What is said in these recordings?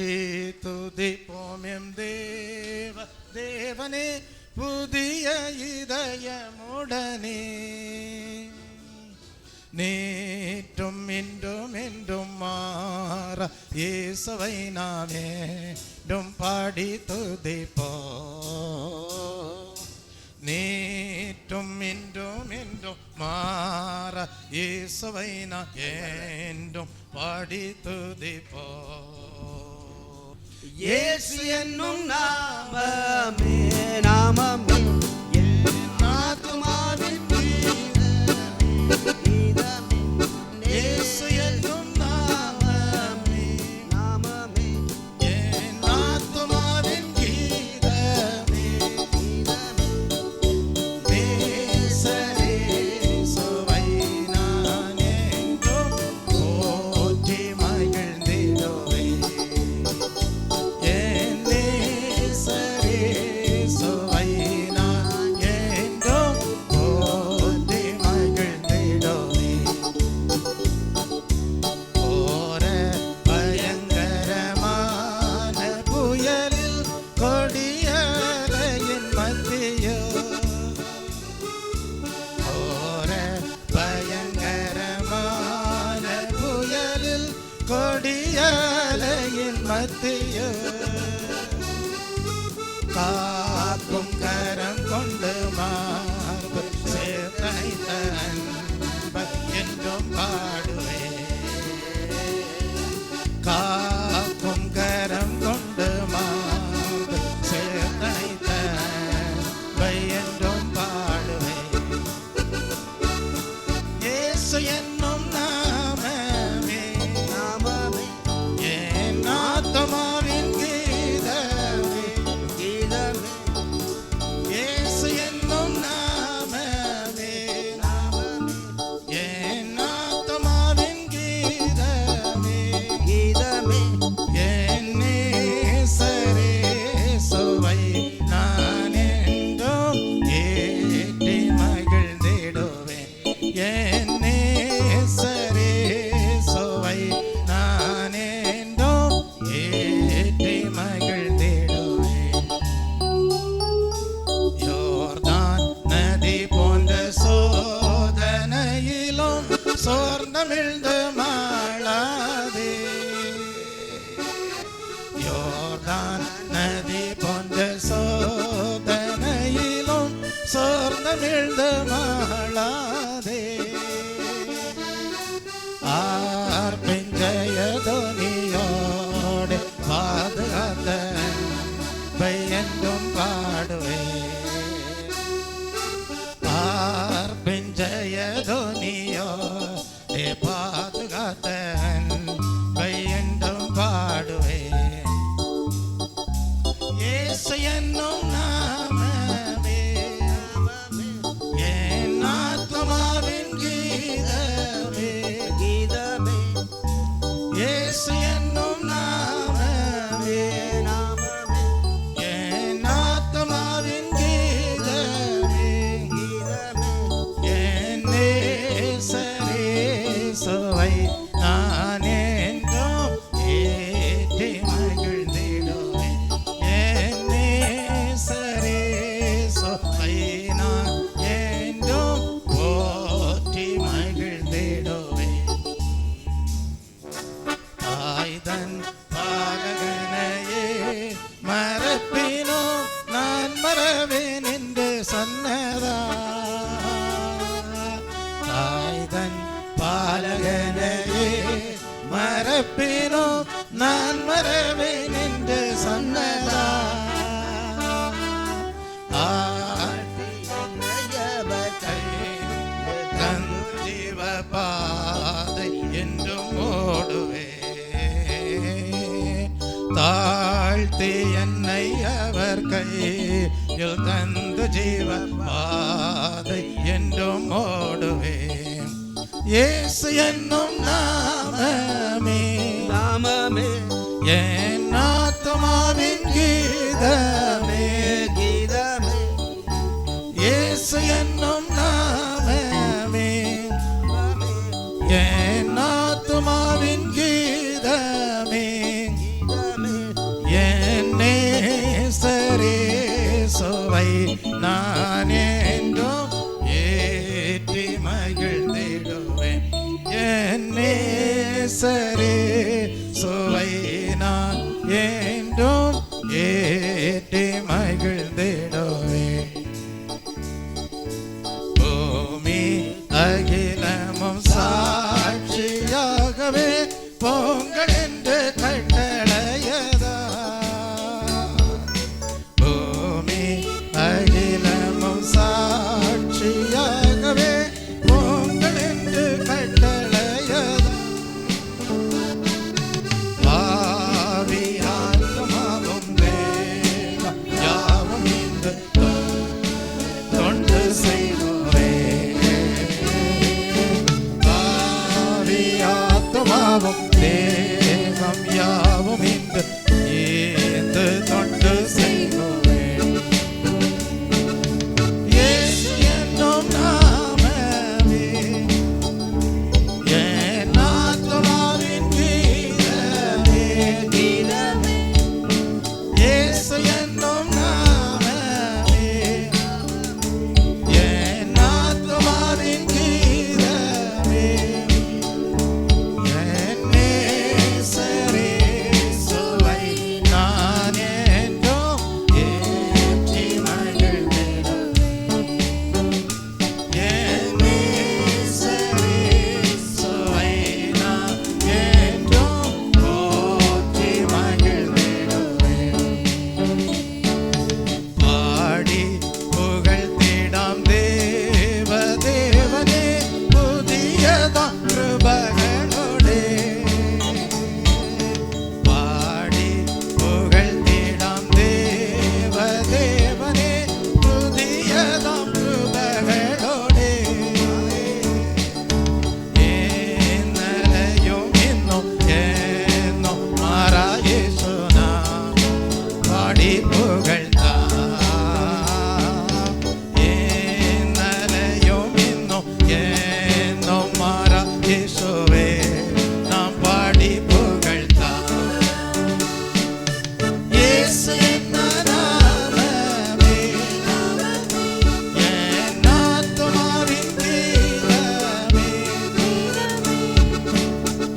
போற்றி துதிப்போம் எம் தேவனே புதிய இதயமுடனே. நேற்றும் இன்றும் என்றும் மாற இயேசுவை நாம் என்றும் பாடி துதிப்போம். நேற்றும் இன்றும் என்றும் மாற இயேசுவை நாம் என்றும் பாடி துதிப்போம். இயேசு என்னும் நாமமே நாமமே ஆத்துமாவின் கீதமே. இயேசு என்னும் நாமமே நாமமே என் ஆத்துமாவின் கீதமே. நேசரே சுவை நான் என்றும் போற்றி மகிழ்ந்திடுவேன். என் நேசரே சுவை நான் என்றும் போற்றி மகிழ்ந்திடுவேன். ஓர பயங்கரமான புயலில் கொடியலையின் மத்தியில் ஓர பயங்கரமான புயலில் கொடியலையின் மத்தியில் காக்கும் கரம் கொண்டு மார்பு சேர்த்தனைத்த அன்பை என்றும் பாடுவேன். காக்கும் கரம் கொண்டு மார்பு சேர்த்தனைத்த அன்பை என்றும் பாடுவேன். இயேசு என்னும் நாமமே நாமமே என் ஆத்துமாவின் கீதமே. கீதமே இயேசு என்னும் நாமமே என் ஆத்துமாவின் கீதமே. கீதமே என் நேசரே சுவை நான் என்றும் ஏற்றி மகிழ்ந்திடுவேன். என் நேசரே சுவை நான் என்றும் ஏற்றி மகிழ்ந்திடுவேன். யோர்தான் நதி போன்ற சோதனையிலும் சோர்ந்தமிழ்ந்து மாளாதே. யோர்தான் நதி போன்ற சோதனையிலும் சோர்ந்தமிழ்ந்து மாளாதே. ஆர்ப்பின் ஜெயதொனியோடு பாதுகாத்த அன்பை என்றும் பாடுவேன். ஆர்ப்பின் ஜெயதொனியோடு பாதுகாத்த அன்பை என்றும் பாடுவேன். இயேசு என்னும் நாமமே என் ஆத்துமாவின் கீதமே. கீதமே இயேசு என்னும் நாமமே நாமமே என் ஆத்துமாவின் கீதமே. கீதமே என் நேசரே சுவை நான் என்றும் ஏற்றி மகிழ்ந்திடுவேன். என் நேசரே சுவை நான் என்றும் போற்றி மகிழ்ந்திடுவேன். தாய்தன் பாலகனையே மறப்பினோ நான் மறவேன் என்று சொன்னதா. தாய்தன் பாலகனையே மறப்பினோ நான் மறவேன் என்று சொன்னதா. தன் ஜீவ பாதை என்றும் ஓடுவே. தாழ்த்தி என்னை அவர் கையில் தந்து ஜீவ பாதை என்றும் ஓடுவேன். இயேசு என்னும் நாமமே நாமமே என் ஆத்துமாவின் கீதமே. கீதமே இயேசு என்னும் நாமமே என் ஆத்துமாவின் கீதமே. கீதமே நான் என்றும் ஏற்றி மகிழ்ந்திடுவேன். என் நேசரே சுவை நான் என்றும் ஏற்றி மகிழ்ந்திடுவேன். பூமி அகிலமும் சாட்சியாகவே பொங்கல் என்று கட்டளையதா. பூமி அகிலமும் சாட்சியாகவே பொங்கல் என்று கட்டளையதா. ஆவியாத்மாவும் தேவம் யாவும் இன்று தொண்டு செய்வோரே. ஆவியாத்மாவும் தேவம் யாவும் இன்று ஏந்து தொண்டு செய்வோரே. இயேசு என்னும் நாமமே என் ஆத்துமாவின் கீதமே. இயேசு என்னும் நாமமே என் ஆத்துமாவின் கீதமே. என் நேசரே சுவை நான் என்றும் ஏற்றி மகிழ்ந்திடுவேன். என் நேசரே சுவை நான் என்றும் போற்றி மகிழ்ந்திடுவேன். பாடி புகழ்ந்திடாம் தேவ தேவனே புதியதாம் கிருபைகளோடே. பாடி புகழ்ந்திடாம் தேவ தேவனே புதியதாம் கிருபைகளோடே. என்னையும் இன்னும் என்னும் மாறா இயேசு நான் பாடி புகழ்ந்தா. என்னையும் இன்னும் என்னும் மாறா இயேசுவே நாம் பாடி புகழ்ந்தா. இயேசு என்ன நாமமே என் ஆத்துமாவின் கீதமே.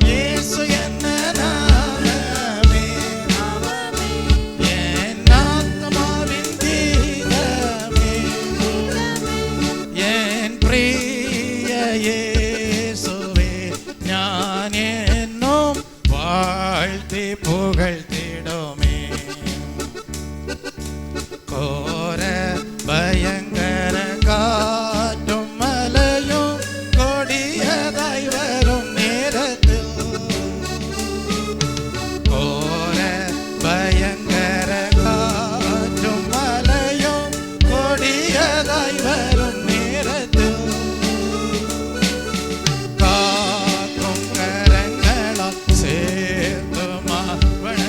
இயேசு என்ன நாமமே என் ஆத்துமாவின் கீதமே. என் பிரிய இயேசுவே ஞான் என்னும் வாழ்த்தி புகழ்த்திடுமே. கோர பயங்கர காற்றும் மலையும் கொடியதாய் வரும் நேரத்தில். கோர பயங்கர காற்றும் மலையும் கொடியதாய் வரும் நேரத்தில். காக்கும் கரங்களால் சேர்த்து மாவண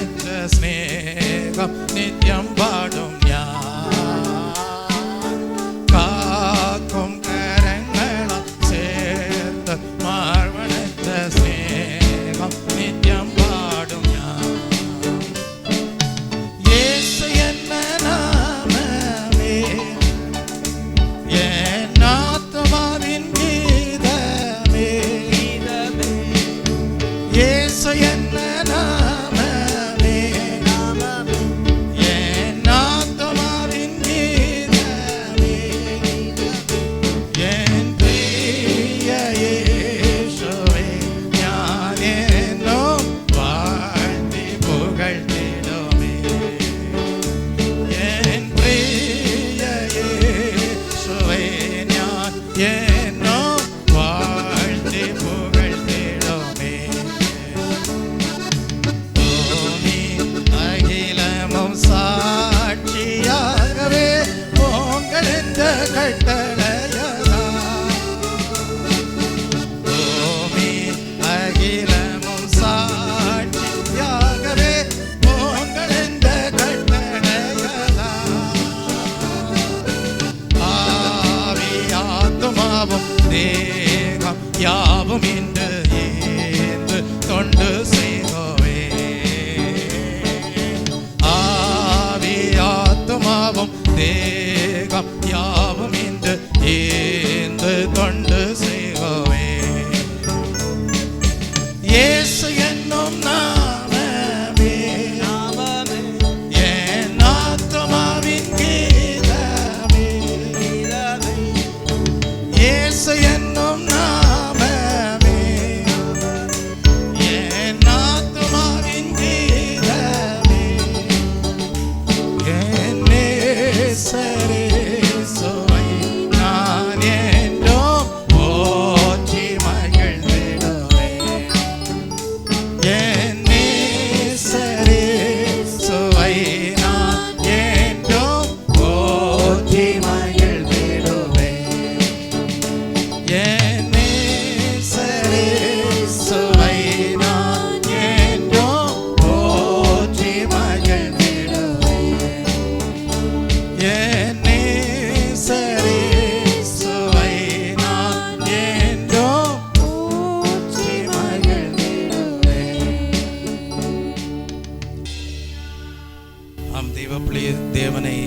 தேவனை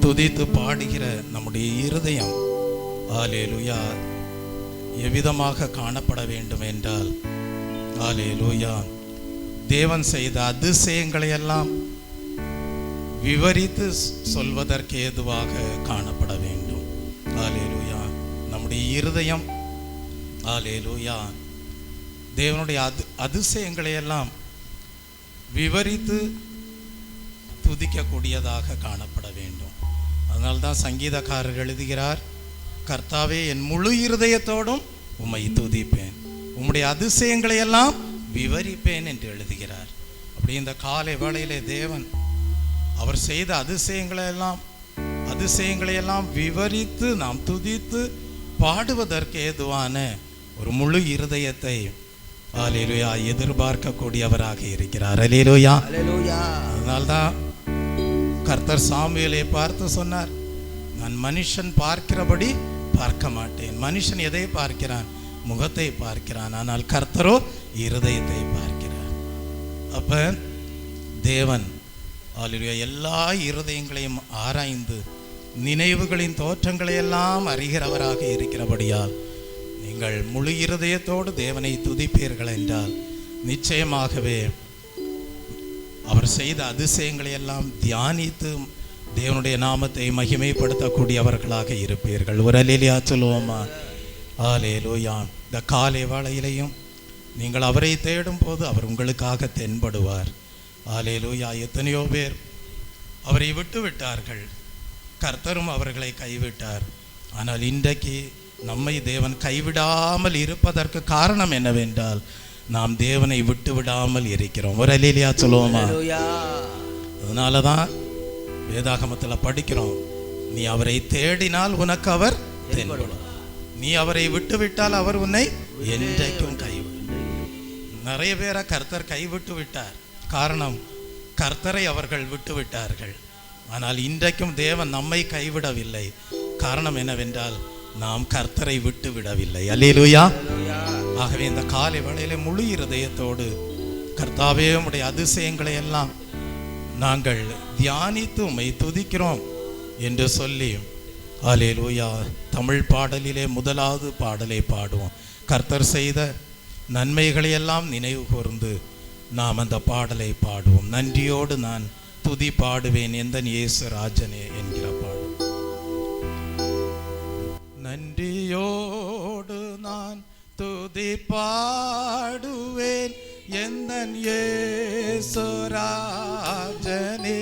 துதித்து பாடுகிற நம்முடைய இருதயம் ஹல்லேலூயா எவ்விதமாக காணப்பட வேண்டும் என்றால் ஹல்லேலூயா தேவன் செய்த அதிசயங்களை எல்லாம் விவரித்து சொல்வதற்கு ஏதுவாக காணப்பட வேண்டும். ஹல்லேலூயா நம்முடைய இருதயம் ஹல்லேலூயா தேவனுடைய அதிசயங்களை எல்லாம் விவரித்து துதிக்கக்கூடியதாக காணப்பட வேண்டும். அதனால்தான் சங்கீதக்காரர் எழுதுகிறார், கர்த்தாவே என் முழு இருதயத்தோடும் உம்மை துதிப்பேன், உம்முடைய அதிசயங்களை எல்லாம் விவரிப்பேன் என்று எழுதுகிறார். அப்படி இந்த காலை வேளையிலே தேவன் அவர் செய்த அதிசயங்களை எல்லாம் விவரித்து நாம் துதித்து பாடுவதற்கு ஏதுவான ஒரு முழு இருதயத்தை ஹல்லேலூயா எதிர்பார்க்கக்கூடியவராக இருக்கிறார். ஹல்லேலூயா. அதனால்தான் கர்த்தர் சாமுவேலை பார்த்து சொன்னார், நான் மனுஷன் பார்க்கிறபடி பார்க்க மாட்டேன். மனுஷன் எதை பார்க்கிறான்? முகத்தை பார்க்கிறான். ஆனால் கர்த்தரோ இருதயத்தை பார்க்கிறார். அப்ப தேவன் ஹல்லேலூயா எல்லா இருதயங்களையும் ஆராய்ந்து நினைவுகளின் தோற்றங்களை எல்லாம் அறிகிறவராக இருக்கிறபடியால் நீங்கள் முழு இருதயத்தோடு தேவனை துதிப்பீர்கள் என்றால் நிச்சயமாகவே அவர் செய்த அதிசயங்களை எல்லாம் தியானித்து தேவனுடைய நாமத்தை மகிமைப்படுத்தக்கூடியவர்களாக இருப்பீர்கள். ஒரு அல்லேலூயா சொல்லுவோமா? ஹல்லேலூயா. இந்த காலை வேளையிலையும் நீங்கள் அவரை தேடும் போது அவர் உங்களுக்காக தென்படுவார். ஹல்லேலூயா. எத்தனையோ பேர் அவரை விட்டு விட்டார்கள், கர்த்தரும் அவர்களை கைவிட்டார். ஆனால் இன்றைக்கு நம்மை தேவன் கைவிடாமல் இருப்பதற்கு காரணம் என்னவென்றால் நாம் தேவனை விட்டு விடாமல் இருக்கிறோம். ஒரு அல்லேலூயா சொல்லுவோமா? அதனால தான் வேதாகமத்தில் படிக்கிறோம், நீ அவரை தேடினால் உனக்கு அவர் தென்படுவார், நீ அவரை விட்டு விட்டால் அவர் உன்னை என்றைக்கும் கைவிடும். நிறைய பேரை கர்த்தர் கைவிட்டு விட்டார். காரணம், கர்த்தரை அவர்கள் விட்டு விட்டார்கள். ஆனால் இன்றைக்கும் தேவன் நம்மை கைவிடவில்லை. காரணம் என்னவென்றால் நாம் கர்த்தரை விட்டு விடவில்லை. அல்லேலூயா. ஆகவே இந்த காலை வேளையிலே முழு இருதயத்தோடு கர்த்தாவே உம்முடைய அதிசயங்களை எல்லாம் நாங்கள் தியானித்து உம்மை துதிக்கிறோம் என்று சொல்லி ஹல்லேலூயா தமிழ் பாடலிலே முதலாவது பாடலை பாடுவோம். கர்த்தர் செய்த நன்மைகளை எல்லாம் நினைவு கூர்ந்து நாம் அந்த பாடலை பாடுவோம். நன்றியோடு நான் துதி பாடுவேன் எந்தன் இயேசு ராஜனே என்கிற பாடல். நன்றியோடு நான் துதி பாடுவேன் எந்தன் இயேசு ராஜனே,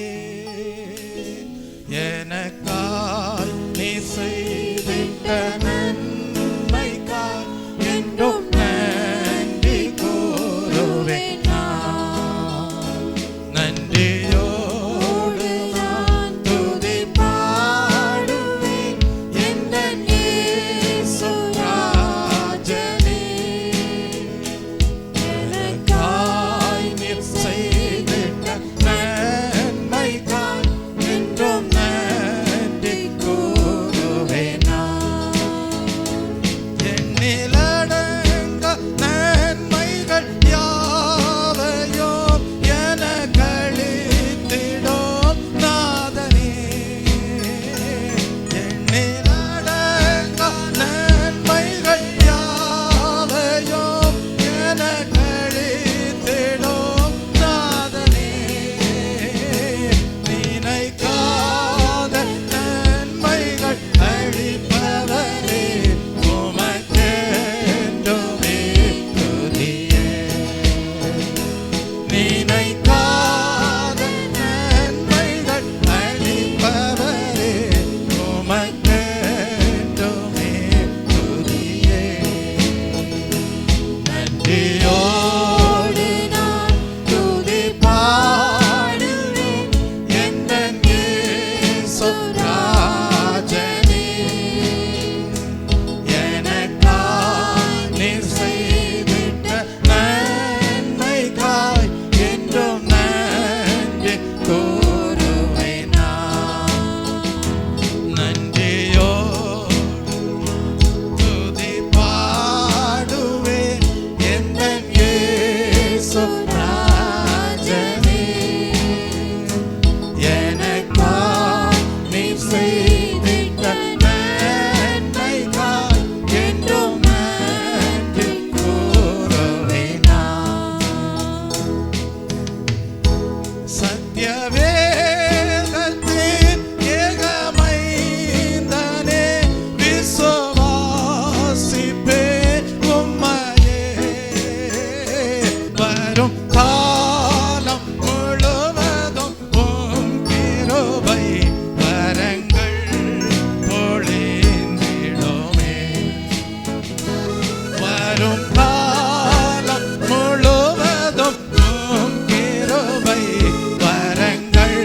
எனக்காய் நீ செய்திட்ட நன்மைக்காய் என்றும் நன்றி கூறுவேன். நன்றியோடு நான் துதி பாடுவேன் எந்தன் இயேசு ராஜனே, எனக்காய் நீர் செய்திட்ட நன்மைக்காய் என்றும் நன்றி கூறுவேன். எண்ணிலடங்க நன்மைகள் யாவையும் எனக்களித்திடும் நாதனே, எண்ணிலடங்க நன்மைகள் யாவையும் எனக்களித்திடும் நாதனே, நினைக்காத நன்மைகள் அளிப்பவரே, உமக்கென்றுமே துதியே. நினைக்காத நன்மைகள் அளிப்பவரே, உமக்கென்றுமே துதியே. நன்றியோடு நான் துதி பாடுவேன் எந்தன் இயேசு ராஜனே, எனக்காய் நீர் செய்திட்ட நன்மைக்காய் என்றும் வேதத்தின் ஏகமைந்தனே விசுவாசிப்பேன் உம்மையே. வரும் காலம் முழுவதும் உம் கிருபை வரங்கள் பொழிந்திடுமே. வரும் காலம் முழுவதும் உம் கிருபை வரங்கள்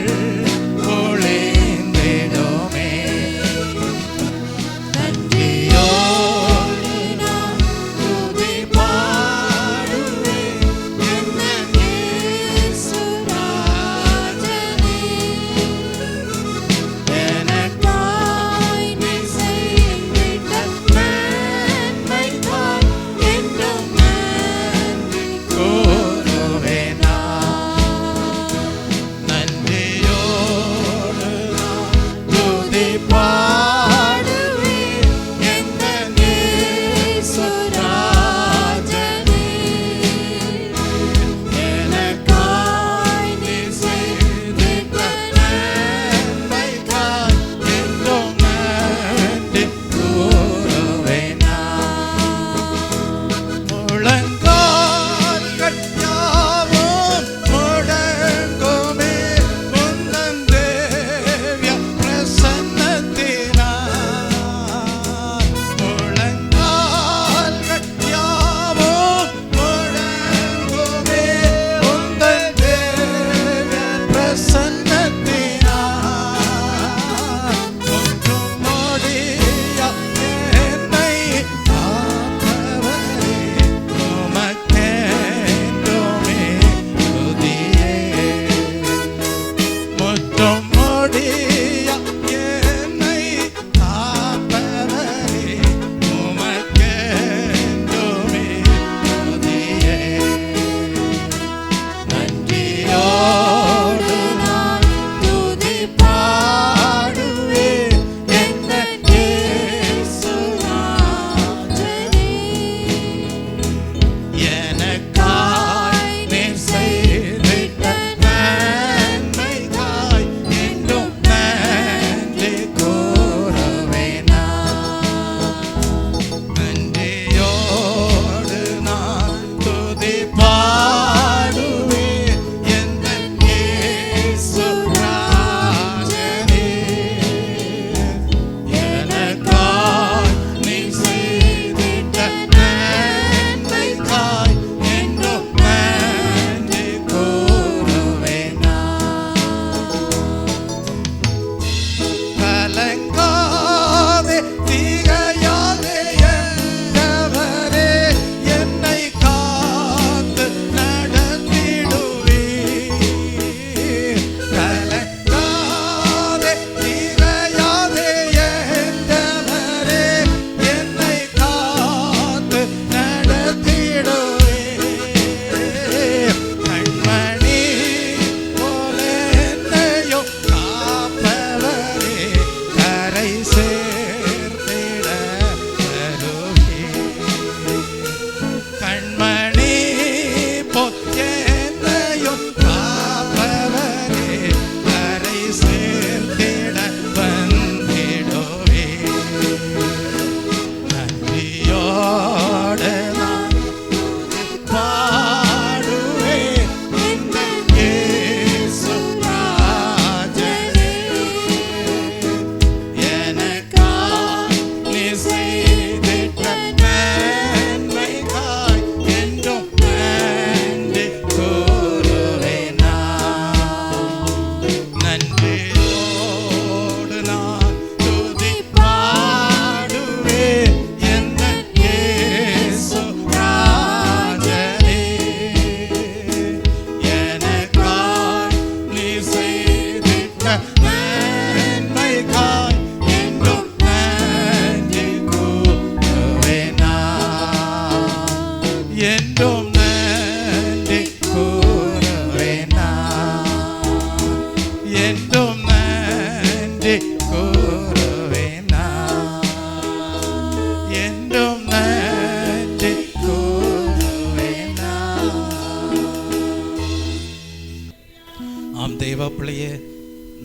ஆம் தேவ பிள்ளையே,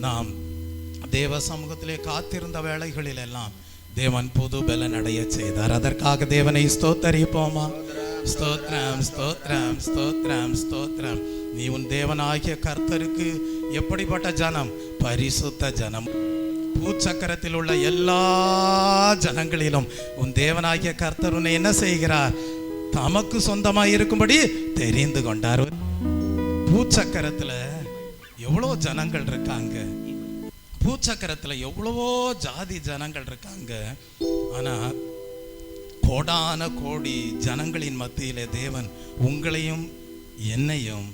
நாம் தேவ சமூகத்திலே காத்திருந்த வேளைகளில் எல்லாம் தேவன் புது பலன் அடைய செய்தார். அதற்காக தேவனை ஸ்தோத்தரிப்போமா? ஸ்தோத்ரம் ஸ்தோத்ரம் ஸ்தோத்ரம் ஸ்தோத்ரம். நீ உன் தேவனாகிய கர்த்தருக்கு எப்படிப்பட்ட ஜனம்? பரிசுத்த ஜனம். பூச்சக்கரத்தில் உள்ள எல்லா ஜனங்களிலும் உன் தேவனாகிய கர்த்தர் உன்னை என்ன செய்கிறார்? தமக்கு சொந்தமாய் இருக்கும்படி தெரிந்து கொண்டார். பூச்சக்கரத்துல எவ்வளோ ஜனங்கள் இருக்காங்க, பூச்சக்கரத்துல எவ்வளவோ ஜாதி ஜனங்கள் இருக்காங்க. ஆனா கோடான கோடி ஜனங்களின் மத்தியிலே தேவன் உங்களையும் என்னையும்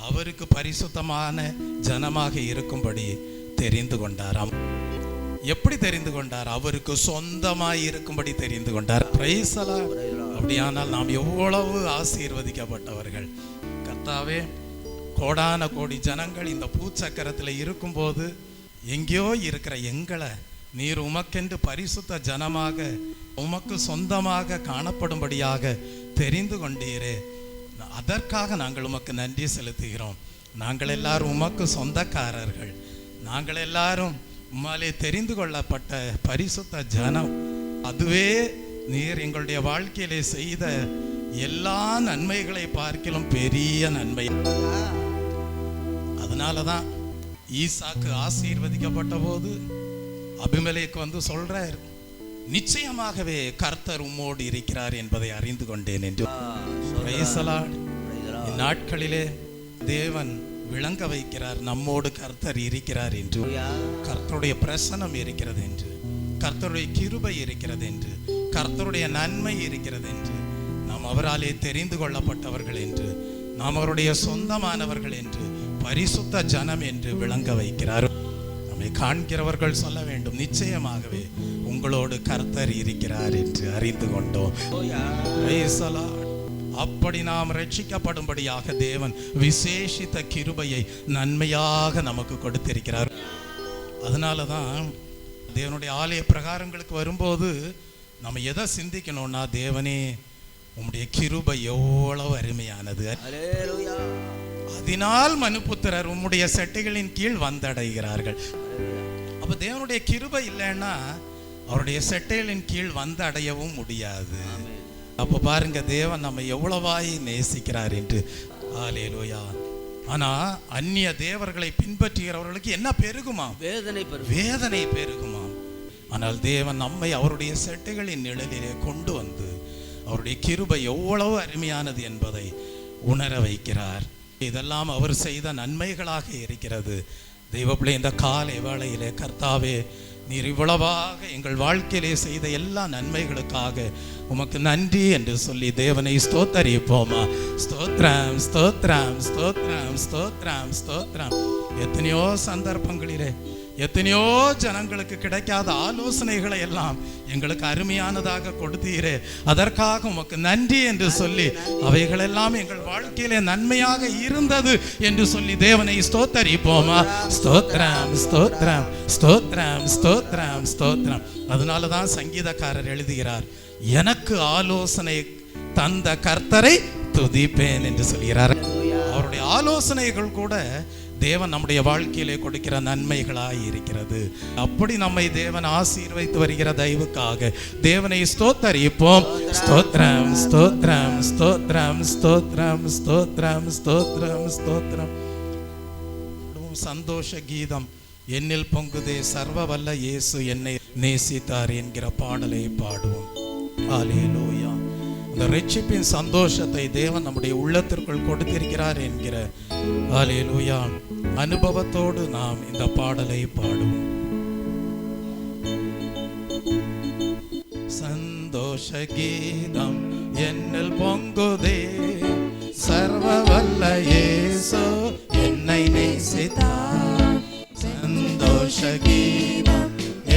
அவருக்கு பரிசுத்தமான ஜனமாக இருக்கும்படி தெரிந்து கொண்டாராம். எப்படி தெரிந்து கொண்டார்? அவருக்கு சொந்தமாய் இருக்கும்படி தெரிந்து கொண்டார். Praise the Lord. அப்படியானால் நாம் எவ்வளவு ஆசீர்வதிக்கப்பட்டவர்கள். கர்த்தாவே, கோடான கோடி ஜனங்கள் இந்த பூச்சக்கரத்தில் இருக்கும்போது எங்கேயோ இருக்கிற எங்களை நீர் உமக்கென்று பரிசுத்த ஜனமாக உமக்கு சொந்தமாக காணப்படும்படியாக தெரிந்து கொண்டீரே. அதற்காக நாங்கள் உமக்கு நன்றி செலுத்துகிறோம். நாங்கள் எல்லாரும் உமக்கு சொந்தக்காரர்கள். நாங்கள் எல்லாரும் உம்மாலே தெரிந்து கொள்ளப்பட்ட பரிசுத்த ஜனம். அதுவே நீர் எங்களுடைய வாழ்க்கையிலே செய்த எல்லா நன்மைகளை பார்க்கிலும் பெரிய நன்மை. அதனாலதான் ஈசாக்கு ஆசீர்வதிக்கப்பட்ட போது அபிமெலேக்கு வந்து சொல்றார், நிச்சயமாகவே கர்த்தர் உம்மோடு இருக்கிறார் என்பதை அறிந்து கொண்டேன் என்று. இந்நாட்களிலே தேவன் விளங்க வைக்கிறார், நம்மோடு கர்த்தர் இருக்கிறார் என்று, கர்த்தருடைய பிரசனம் இருக்கிறது என்று, கர்த்தருடைய கிருபை இருக்கிறது என்று, கர்த்தருடைய நன்மை இருக்கிறது என்று, நாம் அவராலே தெரிந்து கொள்ளப்பட்டவர்கள் என்று, நாம் அவருடைய சொந்தமானவர்கள் என்று, பரிசுத்த ஜனம் என்று விளங்க வைக்கிறார். நம்மை காண்கிறவர்கள் சொல்ல வேண்டும், நிச்சயமாகவே உங்களோடு கர்த்தர் இருக்கிறார் என்று அறிந்து கொண்டோம். அப்படி நாம் ரட்சிக்கப்படும்படியாக தேவன் விசேஷித்த கிருபையை நன்மையாக நமக்கு கொடுத்திருக்கிறார். அதனாலதான் தேவனுடைய ஆலய பிரகாரங்களுக்கு வரும்போது நம்ம எதை சிந்திக்கணும்னா, தேவனே உம்முடைய கிருபை எவ்வளவு அருமையானது, அதனால் மனுபுத்திரர் உம்முடைய செட்டைகளின் கீழ் வந்தடைகிறார்கள். அப்ப தேவனுடைய கிருபை இல்லைன்னா அவருடைய செட்டைகளின் கீழ் வந்தடையவும் முடியாது. அப்ப பாருங்க, தேவன் நம்ம எவ்வளவாய் நேசிக்கிறார் என்று. ஹல்லேலூயா. ஆனா அந்நிய தேவர்களை பின்பற்றுகிறவர்களுக்கு என்ன பெருகுமா? வேதனை பெருகுமா. ஆனால் தேவன் நம்மை அவருடைய செட்டைகளின் நிழலிலே கொண்டு வந்து அவருடைய கிருபை எவ்வளவு அருமையானது என்பதை உணர வைக்கிறார். இதெல்லாம் அவர் செய்த நன்மைகளாக இருக்கிறது. தெய்வப்பிள்ளை, இந்த காலை வேளையிலே கர்த்தாவே, நீர் இவ்வளவாக எங்கள் வாழ்க்கையிலே செய்த எல்லா நன்மைகளுக்காக உமக்கு நன்றி என்று சொல்லி தேவனை ஸ்தோத்தரிப்போமா? ஸ்தோத்ரம் ஸ்தோத்ரம் ஸ்தோத்ரம் ஸ்தோத்ரம் ஸ்தோத்ரம். எத்தனையோ சந்தர்ப்பங்களிலே எத்தனையோ ஜனங்களுக்கு கிடைக்காத ஆலோசனைகளை எல்லாம் எங்களுக்கு அருமையானதாக கொடுத்தீரே, அதற்காக உமக்கு நன்றி என்று சொல்லி அவைகளெல்லாம் எங்கள் வாழ்க்கையிலே நன்மையாக இருந்தது என்று சொல்லி தேவனை ஸ்தோத்தரிப்போமா? ஸ்தோத்ரம் ஸ்தோத்ரம் ஸ்தோத்ரம் ஸ்தோத்ரம் ஸ்தோத்ரம். அதனாலதான் சங்கீதக்காரர் எழுதுகிறார், எனக்கு ஆலோசனை தந்த கர்த்தரை துதிப்பேன் என்று சொல்கிறார். அவருடைய ஆலோசனைகள் கூட தேவன் நம்முடைய வாழ்க்கையிலே கொடுக்கிற நன்மைகளாய் இருக்கிறது. அப்படி நம்மை தேவன் ஆசீர்வதித்து வருகிற தயவுக்காக தேவனை ஸ்தோத்தரிப்போம். ஸ்தோத்ரம் ஸ்தோத்ரம் ஸ்தோத்ரம் ஸ்தோத்ரம் ஸ்தோத்ரம் ஸ்தோத்ரம் ஸ்தோத்ரம். சந்தோஷ கீதம் என்னில் பொங்குதே, சர்வ வல்ல இயேசு என்னை நேசித்தார் என்கிற பாடலை பாடுவோம். ஹல்லேலூயா. இந்த ரட்சிப்பின் சந்தோஷத்தை தேவன் நம்முடைய உள்ளத்திற்குள் கொடுத்திருக்கிறார் என்கிற ஹல்லேலூயா அனுபவத்தோடு நாம் இந்த பாடலை பாடுவோம். சந்தோஷ கீதம் என்னில் பொங்குதே, சர்வ வல்ல இயேசு என்னை நேசித்தார். சந்தோஷ கீதம்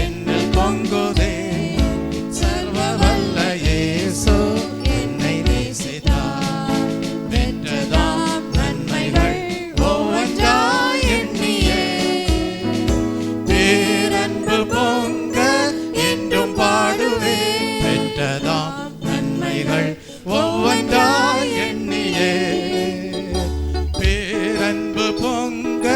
என்னில் பொங்குதே, சர்வ வல்ல இயேசு என்னை நேசித்தார். பெற்றதாம் நன்மைகள் ஒவ்வொன்றாய் எண்ணியே, பேரன்பு பொங்க என்றும் பாடுவே. பெற்றதாம் நன்மைகள் ஒவ்வொன்றாய் எண்ணியே, பேரன்பு பொங்க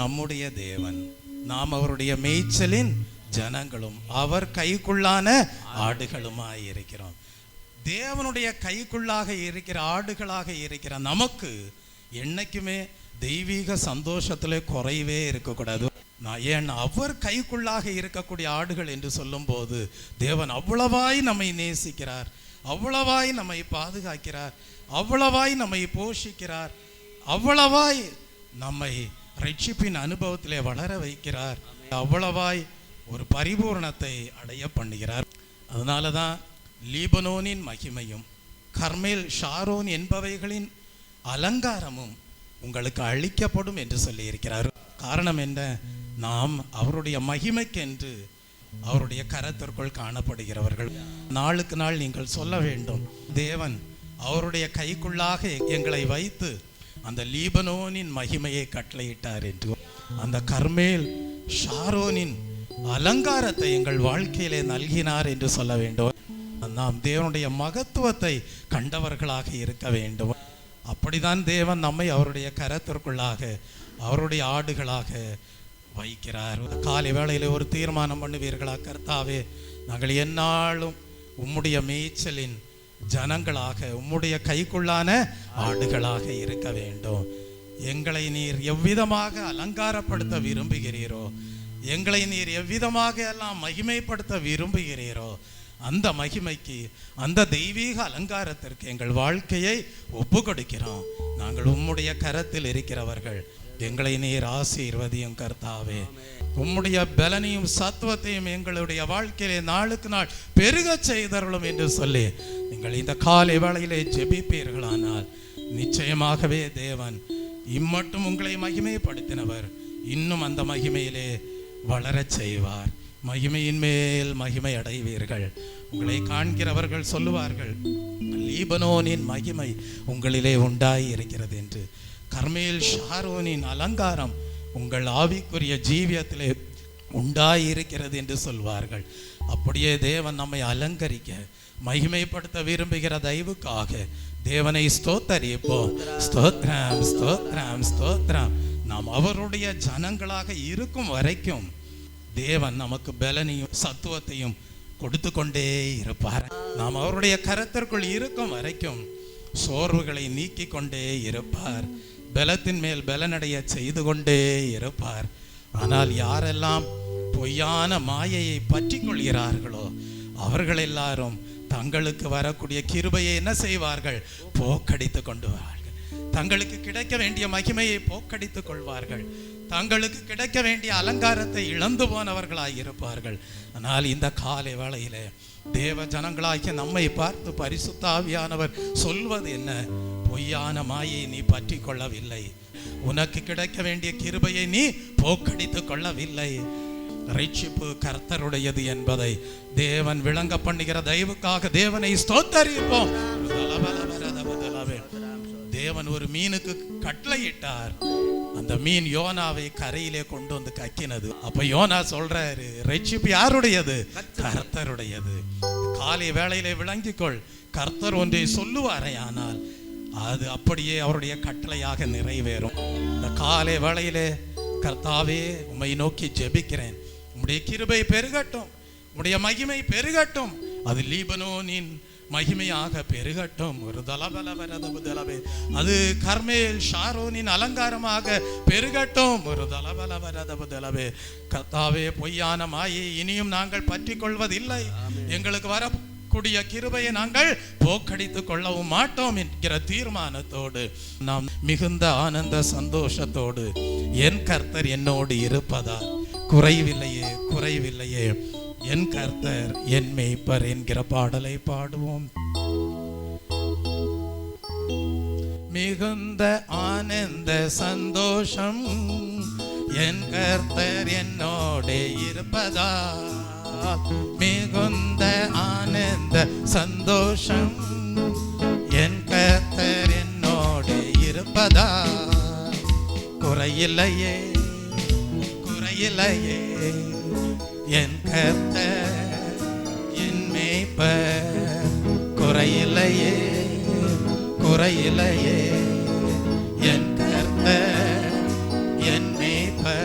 நம்முடைய தேவன், நாம் அவருடைய மேய்ச்சலின் ஜனங்களும் அவர் கைக்குள்ளான ஆடுகளுமாய் இருக்கிறோம். தேவனுடைய கைக்குள்ளாக இருக்கிற ஆடுகளாக இருக்கிற நமக்கு என்னைக்குமே தெய்வீக சந்தோஷத்திலே குறைவே இருக்கக்கூடாது. ஏன் அவர் கைக்குள்ளாக இருக்கக்கூடிய ஆடுகள் என்று சொல்லும் போது தேவன் அவ்வளவாய் நம்மை நேசிக்கிறார், அவ்வளவாய் நம்மை பாதுகாக்கிறார், அவ்வளவாய் நம்மை போஷிக்கிறார், அவ்வளவாய் நம்மை ரட்சிப்பின் அனுபவத்திலே வளர வைக்கிறார், அவ்வளவாய் ஒரு பரிபூர்ணத்தை அடைய பண்ணுகிறார். அதனால தான் லீபனோனின் மகிமையும் கர்மேல் ஷாரோன் என்பவைகளின் அலங்காரமும் உங்களுக்கு அளிக்கப்படும் என்று சொல்லி இருக்கிறார். காரணம் என்ன? நாம் அவருடைய மகிமைக்கென்று அவருடைய கரத்திற்குள் காணப்படுகிறவர்கள். நாளுக்கு நாள் நீங்கள் சொல்ல வேண்டும், தேவன் அவருடைய கைக்குள்ளாக எங்களை வைத்து அந்த லீபனோனின் மகிமையை கட்டளையிட்டார் என்று. அந்த கர்மேல் ஷாரோனின் அலங்காரத்தை எங்கள் வாழ்க்கையிலே நல்கினார் என்று சொல்ல வேண்டும். நாம் தேவனுடைய மகத்துவத்தை கண்டவர்களாக இருக்க வேண்டும். அப்படிதான் தேவன் நம்மை அவருடைய கரத்திற்குள்ளாக அவருடைய ஆடுகளாக வைக்கிறார். காலை வேளையிலே ஒரு தீர்மானம் பண்ணுவீர்களா? கர்த்தாவே, நாங்கள் எந்நாளும் உம்முடைய மேய்ச்சலின் ஜனங்களாக உம்முடைய கைக்குள்ளான ஆடுகளாக இருக்க வேண்டும். எங்களை நீர் எவ்விதமாக அலங்காரப்படுத்த விரும்புகிறீரோ, எங்களை நீர் எவ்விதமாக எல்லாம் மகிமைப்படுத்த விரும்புகிறீரோ, அந்த மகிமைக்கு அந்த தெய்வீக அலங்காரத்திற்கு எங்கள் வாழ்க்கையை ஒப்பு கொடுக்கிறோம். நாங்கள் உம்முடைய கரத்தில் இருக்கிறவர்கள். எங்களை நீர் ஆசீர்வதியும் கர்த்தாவே. உம்முடைய பலனையும் சத்துவத்தையும் எங்களுடைய வாழ்க்கையிலே நாளுக்கு நாள் பெருக செய்தருளும் என்று சொல்லி நீங்கள் இந்த காலை வேளையிலே ஜெபிப்பீர்களானால் நிச்சயமாகவே தேவன் இம்மட்டும் உங்களை மகிமைப்படுத்தினவர் இன்னும் அந்த மகிமையிலே வளரச் செய்வார். மகிமையின் மேல் மகிமை அடைவீர்கள். உங்களை காண்கிறவர்கள் சொல்லுவார்கள், லீபனோனின் மகிமை உங்களிலே உண்டாய் இருக்கிறது என்று. கர்மேல் ஷாரோனின் அலங்காரம் உங்கள் ஆவிக்குரிய ஜீவியத்திலே உண்டாய் இருக்கிறது என்று சொல்வார்கள். அப்படியே தேவன் நம்மை அலங்கரிக்க மகிமைப்படுத்த விரும்புகிற தயவுக்காக தேவனை ஸ்தோத்தரிப்போம். ஸ்தோத்ரம் ஸ்தோத்ரம் ஸ்தோத்ரம். நாம் அவருடைய ஜனங்களாக இருக்கும் வரைக்கும் தேவன் நமக்கு பலனையும் சத்துவத்தையும் கொடுத்து கொண்டே இருப்பார். நாம் அவருடைய கரத்திற்குள் இருக்கும் வரைக்கும் சோர்வுகளை நீக்கி கொண்டே இருப்பார். பலத்தின் மேல் பலனடைய செய்து கொண்டே இருப்பார். ஆனால் யாரெல்லாம் பொய்யான மாயையை பற்றி கொள்கிறார்களோ அவர்கள் எல்லாரும் தங்களுக்கு வரக்கூடிய கிருபையை என்ன செய்வார்கள்? போக்கடித்து கொண்டு வருவார்கள். தங்களுக்கு கிடைக்க வேண்டிய மகிமையை போக்கடித்துக் கொள்வார்கள். தங்களுக்கு கிடைக்க வேண்டிய அலங்காரத்தை இழந்து போனவர்களாய் இருப்பார்கள். ஆனால் இந்த காலை வேளையிலே தேவ ஜனங்களாகிய நம்மை பார்த்து பரிசுத்த ஆவியானவர் சொல்வது என்ன? பொய்யான மாயை நீ பற்றி கொள்ளவில்லை, உனக்கு கிடைக்க வேண்டிய கிருபையை நீ போக்கடித்துக் கொள்ளவில்லை. ரட்சிப்பு கர்த்தருடையது என்பதை தேவன் விளங்க பண்ணுகிற தயவுக்காக தேவனை ஸ்தோத்தரிப்போம். தேவன் ஒரு மீனுக்கு கட்டளையிட்டார். அந்த மீன் யோனாவை கரையிலே கொண்டு வந்து கக்கினது. அப்ப யோனா சொல்றாரு, ரட்சிப்பு யாருடையது? கர்த்தருடையது. காலை வேளையிலே விளங்கிக்கொள், கர்த்தர் ஒன்றை சொல்லுவாரே ஆனால் அது அப்படியே அவருடைய கட்டளையாக நிறைவேறும். இந்த காலை வேளையிலே கர்த்தாவே உம்மை நோக்கி ஜெபிக்கிறேன், உம்முடைய கிருபை பெருகட்டும், உம்முடைய மகிமை பெருகட்டும், அது லீபனோனின் மகிமையாக பெருகட்டும். ஒரு தலபலவரதபுதலவே அது கர்மேல் ஷாரோனின் அலங்காரமாக பெருகட்டும். ஒரு தலபலவரதபுதலவே கர்த்தாவே, பொய்யான மாயை இனியும் நாங்கள் பற்றி கொள்வதில்லை. எங்களுக்கு வரக்கூடிய கிருபையை நாங்கள் போக்கடித்துக் கொள்ளவும் மாட்டோம் என்கிற தீர்மானத்தோடு நாம் மிகுந்த ஆனந்த சந்தோஷத்தோடு என் கர்த்தர் என்னோடு இருப்பதா, குறைவில்லையே குறைவில்லையே, என் கர்த்தர் என் மேய்ப்பர் என்கிற பாடலை பாடுவோம். மிகுந்த ஆனந்த சந்தோஷம் என் கர்த்தர் என்னோடு இருப்பதா, மிகுந்த ஆனந்த சந்தோஷம் என் கர்த்தர் என்னோடு இருப்பதா, குறையில்லையே குறையில்லையே, என் கர்த்தர் என் மேய்ப்பர், குறையில்லையே குறையில்லையே, என் கர்த்தர் என் மேய்ப்பர்.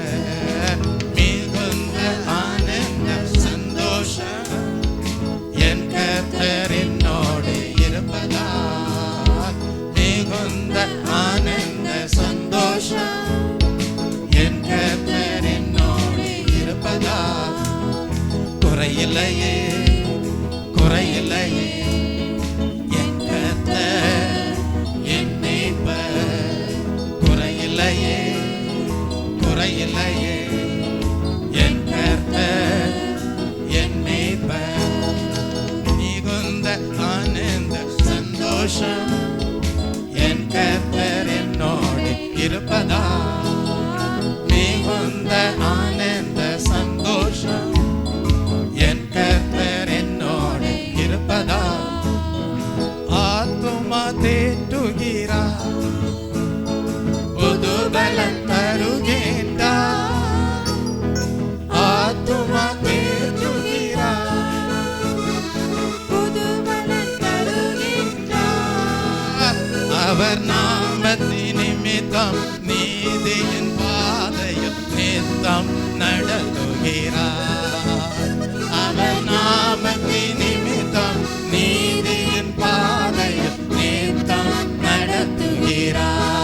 சந்தோஷம் என் கர்த்தர் என்னோடு இருப்பதா மிகுந்த ஆனந்த சந்தோஷம் என் கர்த்தர் என்னோடு இருப்பதா ஆத்துமா தேற்றுகிறார் புது பலம் தருகின்றார் ஆத்துமா தேற்றுகிறார் புது பலம் தருகின்றார் அவர் நாமத்தின் நிமித்தம் நீதியின் பாதையில் நித்தம் நடத்துகிறார் அவர் நாமத்தின் நிமித்தம் நீதியின் பாதையில் நித்தம் நடத்துகிறார்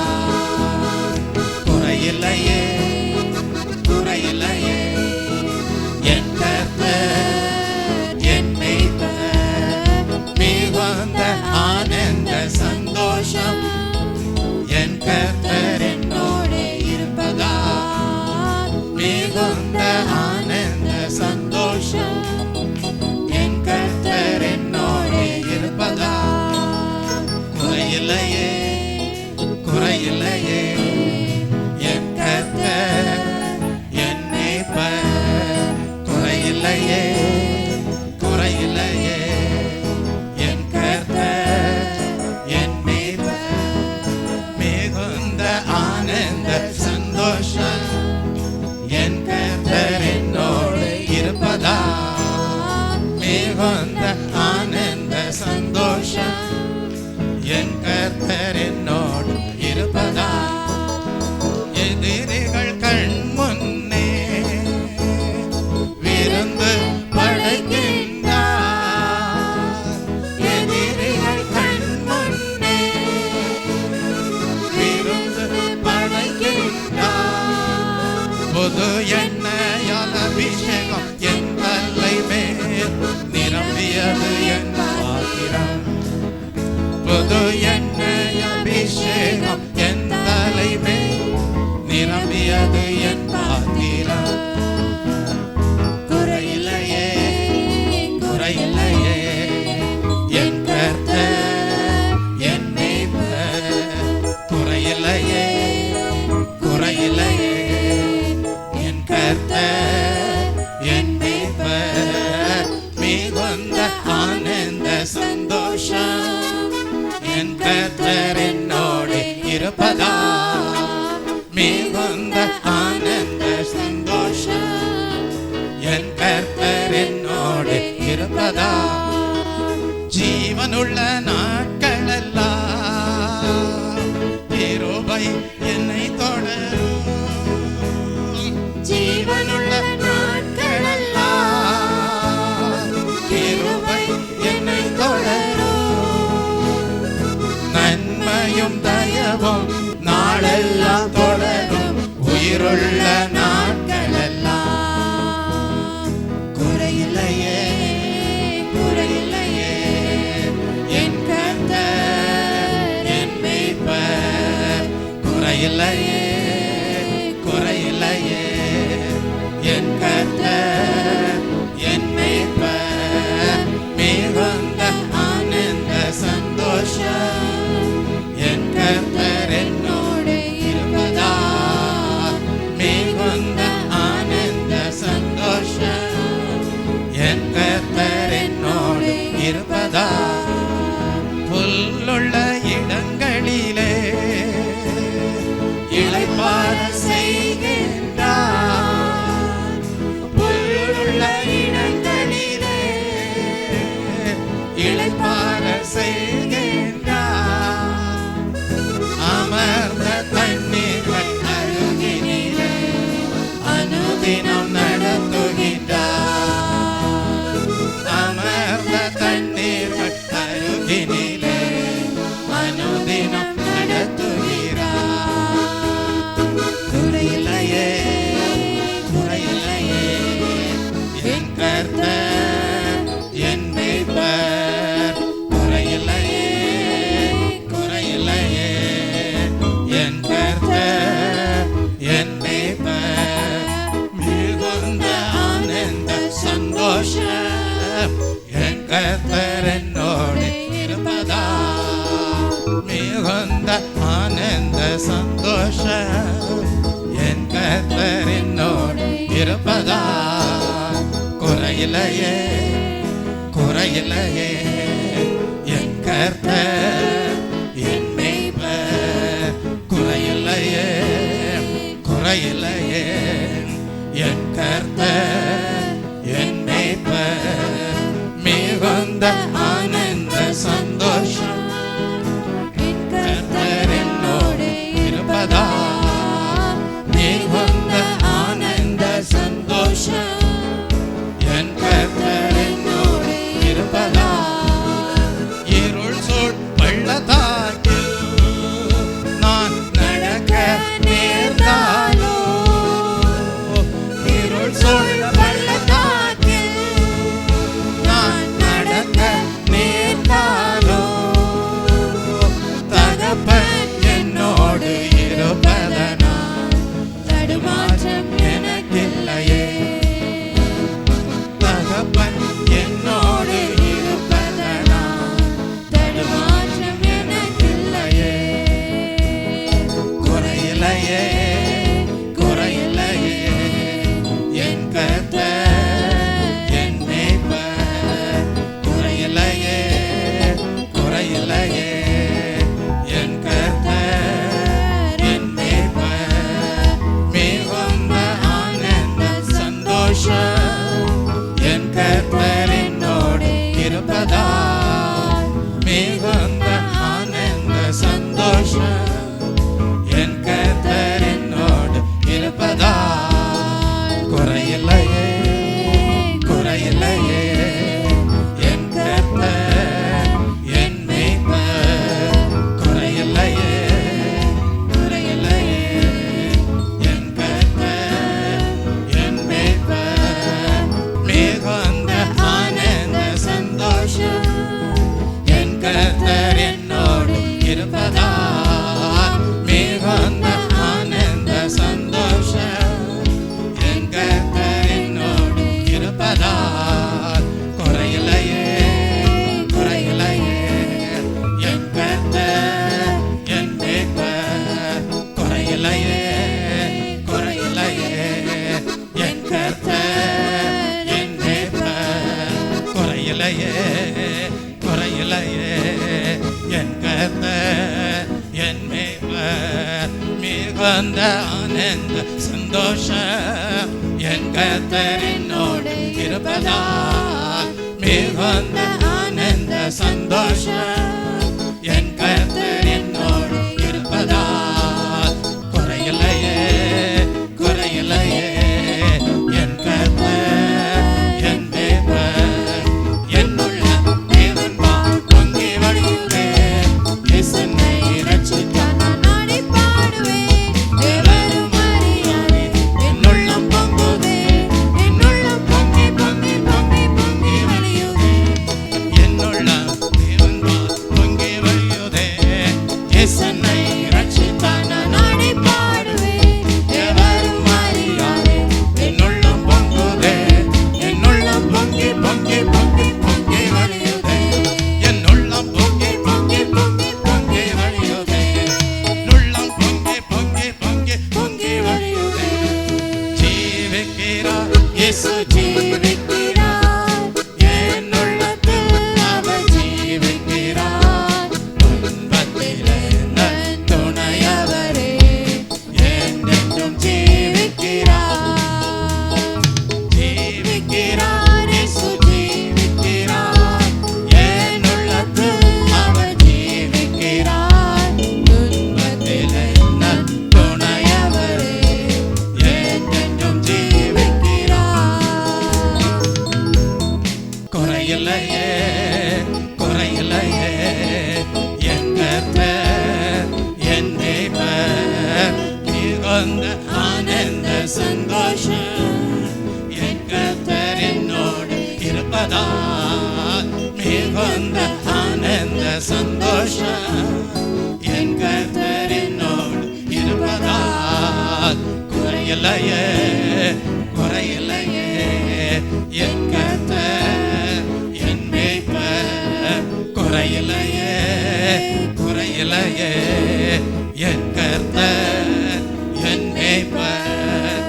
குறையில்லையே குறையில்லையே என் கர்த்தர் என் மேய்ப்பர் மிகுந்த ஆனந்த சந்தோஷம் என் கர்த்தர் என்னோடு இருப்பதா மிகுந்த ஆனந்த சந்தோஷம் என் கர்த்தர் என்னோடு இருப்பதா குறையில்லையே குறையில்லையே என் கர்த்தர் என் மேய்ப்பர் குறையில்லையே குறையில்லையே என் கர்த்தர் என் மேய்ப்பர் மிகுந்த ஆனந்த சந்தோஷம் என் கர்த்தர் என்னோடு இருப்பதா மிகுந்த ஆனந்த சந்தோஷம் என் கர்த்தர் என்னோடு இருப்பதா எதிரிகள் கண் முன்னே விருந்து படைக்கின்றார் எதிரிகள் கண் முன்னே விருந்து படைக்கின்றார் புது எண்ணெயால் அபிஷேகம் என் தலை மேல் நிரம்பியது என் பாத்திரம் புது எண்ணெய் அபிஷேகம் என் தலை மேல் நிரம்பியது என் பாத்திரம் குறையில்லையே குறையில்லையே என் கர்த்தர் என் மேய்ப்பர் குறையில்லையே குறையில்லையே என் கர்த்தர் என் மேய்ப்பர் மிகுந்த ஆனந்த சந்தோஷம் என் கர்த்தர் என்னோடு இருப்பதா மிகுந்த ஆனந்த சந்தோஷம் என் கர்த்தர் என்னோடு இருப்பதா ஜீவனுள்ள நாட்களெல்லாம் கிருபை என்னை தொடரும் ஜீவனுள்ள நாட்களெல்லாம் கிருபை என்னை தொடரும் நன்மையும் தயவும் நாளெல்லாம் தொடரும் உயிருள்ள நாட்களெல்லாம் குறையில்லையே குறையில்லையே என் கர்த்தர் என் மேய்ப்பர் குறையில்லையே குறையில்லையே என் கர்த்தர் என் மேய்ப்பர் மிகுந்த ஆனந்த சந்தோஷம் என் கர்த்தர் என்னோடு இருப்பதா மிகுந்த ஆனந்த சந்தோஷம் என் கர்த்தர் என்னோடு இருப்பதா புல்லுள்ள இடங்களிலே இளைப்பாற செய்கின்றார் புல்லுள்ள இடங்களிலே இளைப்பாற செய்கின்றார் அமர்ந்த தண்ணீர்கள் அருகினிலே அனுதினம் நடத்துகின்றார் அமர்ந்த தண்ணீர்கள் அருகினிலே அனுதினம் நடத்துகிறார் குறையில்லையே குறையில்லையே என் கர்த்தர் என் மேய்ப்பர் குறையில்லையே குறையில்லையே என் கர்த்தர் என் மேய்ப்பர் மிகுந்த ஆனந்த சந்தோஷம் என் கர்த்தர் என்னோடு இருப்பதா மிகுந்த ஆனந்த சந்தோஷம் என் கர்த்தர் என்னோடு இருப்பதா குறையில்லையே குறையில்லையே என் கர்த்தர் என் மேய்ப்பர் குறையில்லையே குறையில்லையே என் கர்த்தர் என் மேய்ப்பர் மிகுந்த ஆனந்த சந்தோஷம் கர்த்தர் என்னோடு இருப்பதா மிகுந்த ஆனந்த சந்தோஷம் என் கர்த்தர் என்னோடு இருப்பதா இருள் சூழ் பள்ளத்தாக்கில் நான் நடக்க நேர்ந்தாலோ இருள் சூழ் பள்ளத்தாக்கில் நான் நடக்க நேர்ந்தாலோ தகப்பன் என்னோடு இருப்பதனால் தடுமாற்றம் எனக்கில்லையே தகப்பன் என்னோடு இருப்பதனால் தடுமாற்றம் எனக்கில்லையே குறையில்லையே குறையில்லையே என் கர்த்தர் என் மேய்ப்பர் குறையில்லையே குறையில்லையே என் கர்த்தர் என் மேய்ப்பர் மிகுந்த ஆனந்த சந்தோஷம் என் கர்த்தர் என்னோடு இருப்பதால் மிகுந்த ஆனந்த சந்தோஷம் என் கர்த்தர் என்னோடு இருப்பதால் குறையில்லையே குறையில்லையே என் கர்த்தர் என் மேய்ப்பர் குறையில்லையே குறையில்லையே என் கர்த்தர் என் மேய்ப்பர் மிகுந்த ஆனந்த சந்தோஷம் என் கர்த்தர் என்னோடு இருப்பதால் மிகுந்த ஆனந்த சந்தோஷம் என் கர்த்தர் என்னோடு இருப்பதால் குறையில்லையே குறையில்லையே என் கர்த்தர் என் மேய்ப்பர் குறையில்லையே குறையில்லையே என் கர்த்தர் என் மேய்ப்பர் குறையில்லையே குறையில்லையே என் கர்த்தர் என் மேய்ப்பர் மிகுந்த ஆனந்த சந்தோஷம் என் கர்த்தர் என்னோடு இருப்பதால் மிகுந்த ஆனந்த சந்தோஷம் என் கர்த்தர் என்னோடு இருப்பதால் குறையில்லையே குறையில்லையே என் கர்த்தர் என் மேய்ப்பர் என்னுள்ள தேவன் வாழ் பொங்கி வழியுதே இயேசுவை ரட்சித்தார் நான் ஆடி பாடுவேன் தேவரும் அறியாதே என்னுள்ளம் பொங்குதே என்னுள்ளம் பொங்கி பொங்கி பொங்கி பொங்கி வழியுதே என்னுள்ள தேவன் வாழ் பொங்கி வழியுதே இயேசுவை ரட்சித்தார் நான் ஆடி பாடுவேன் தேவரும் அறியாதே என்னுள்ளம் பொங்குதே என்னுள்ளம் பொங்கி பொங்கி பொங்கி பொங்கி வழியுதே என்னுள்ளம் பொங்கி பொங்கி பொங்கி பொங்கி வழியுதே என்னுள்ளம் பொங்கி பொங்கி பொங்கி பொங்கி வழியுதே ஜீவிக்கிறார் இயேசு ஜீவிக்கிறார் என்னுள்ளத்தில் அவர் ஜீவிக்கிறார் துன்பத்திலே நன் துணையவரே என்றென்றும் ஜீவிக்கிறார் ஜீவிக்கிறார் இயேசு ஜீவிக்கிறார் என்னுள்ளத்தில் அவர் ஜீவிக்கிறார் துன்பத்திலே நன் துணையவரே என்றென்றும் ஜீவிக்கிறார் குறையில்லையே குறையில்லையே என் கர்த்தர் என் மேய்ப்பர் மிகுந்த ஆனந்த சந்தோஷம் என் கர்த்தர் என்னோடு இருப்பதால் மிகுந்த ஆனந்த சந்தோஷம் என் கர்த்தர் என்னோடு இருப்பதால் குறையில்லையே குறையில்லையே என் கர்த்தர் என் மேய்ப்பர் குறையில்லையே குறை குறையில்லையே என் கர்த்தர் என் மேய்ப்பர்.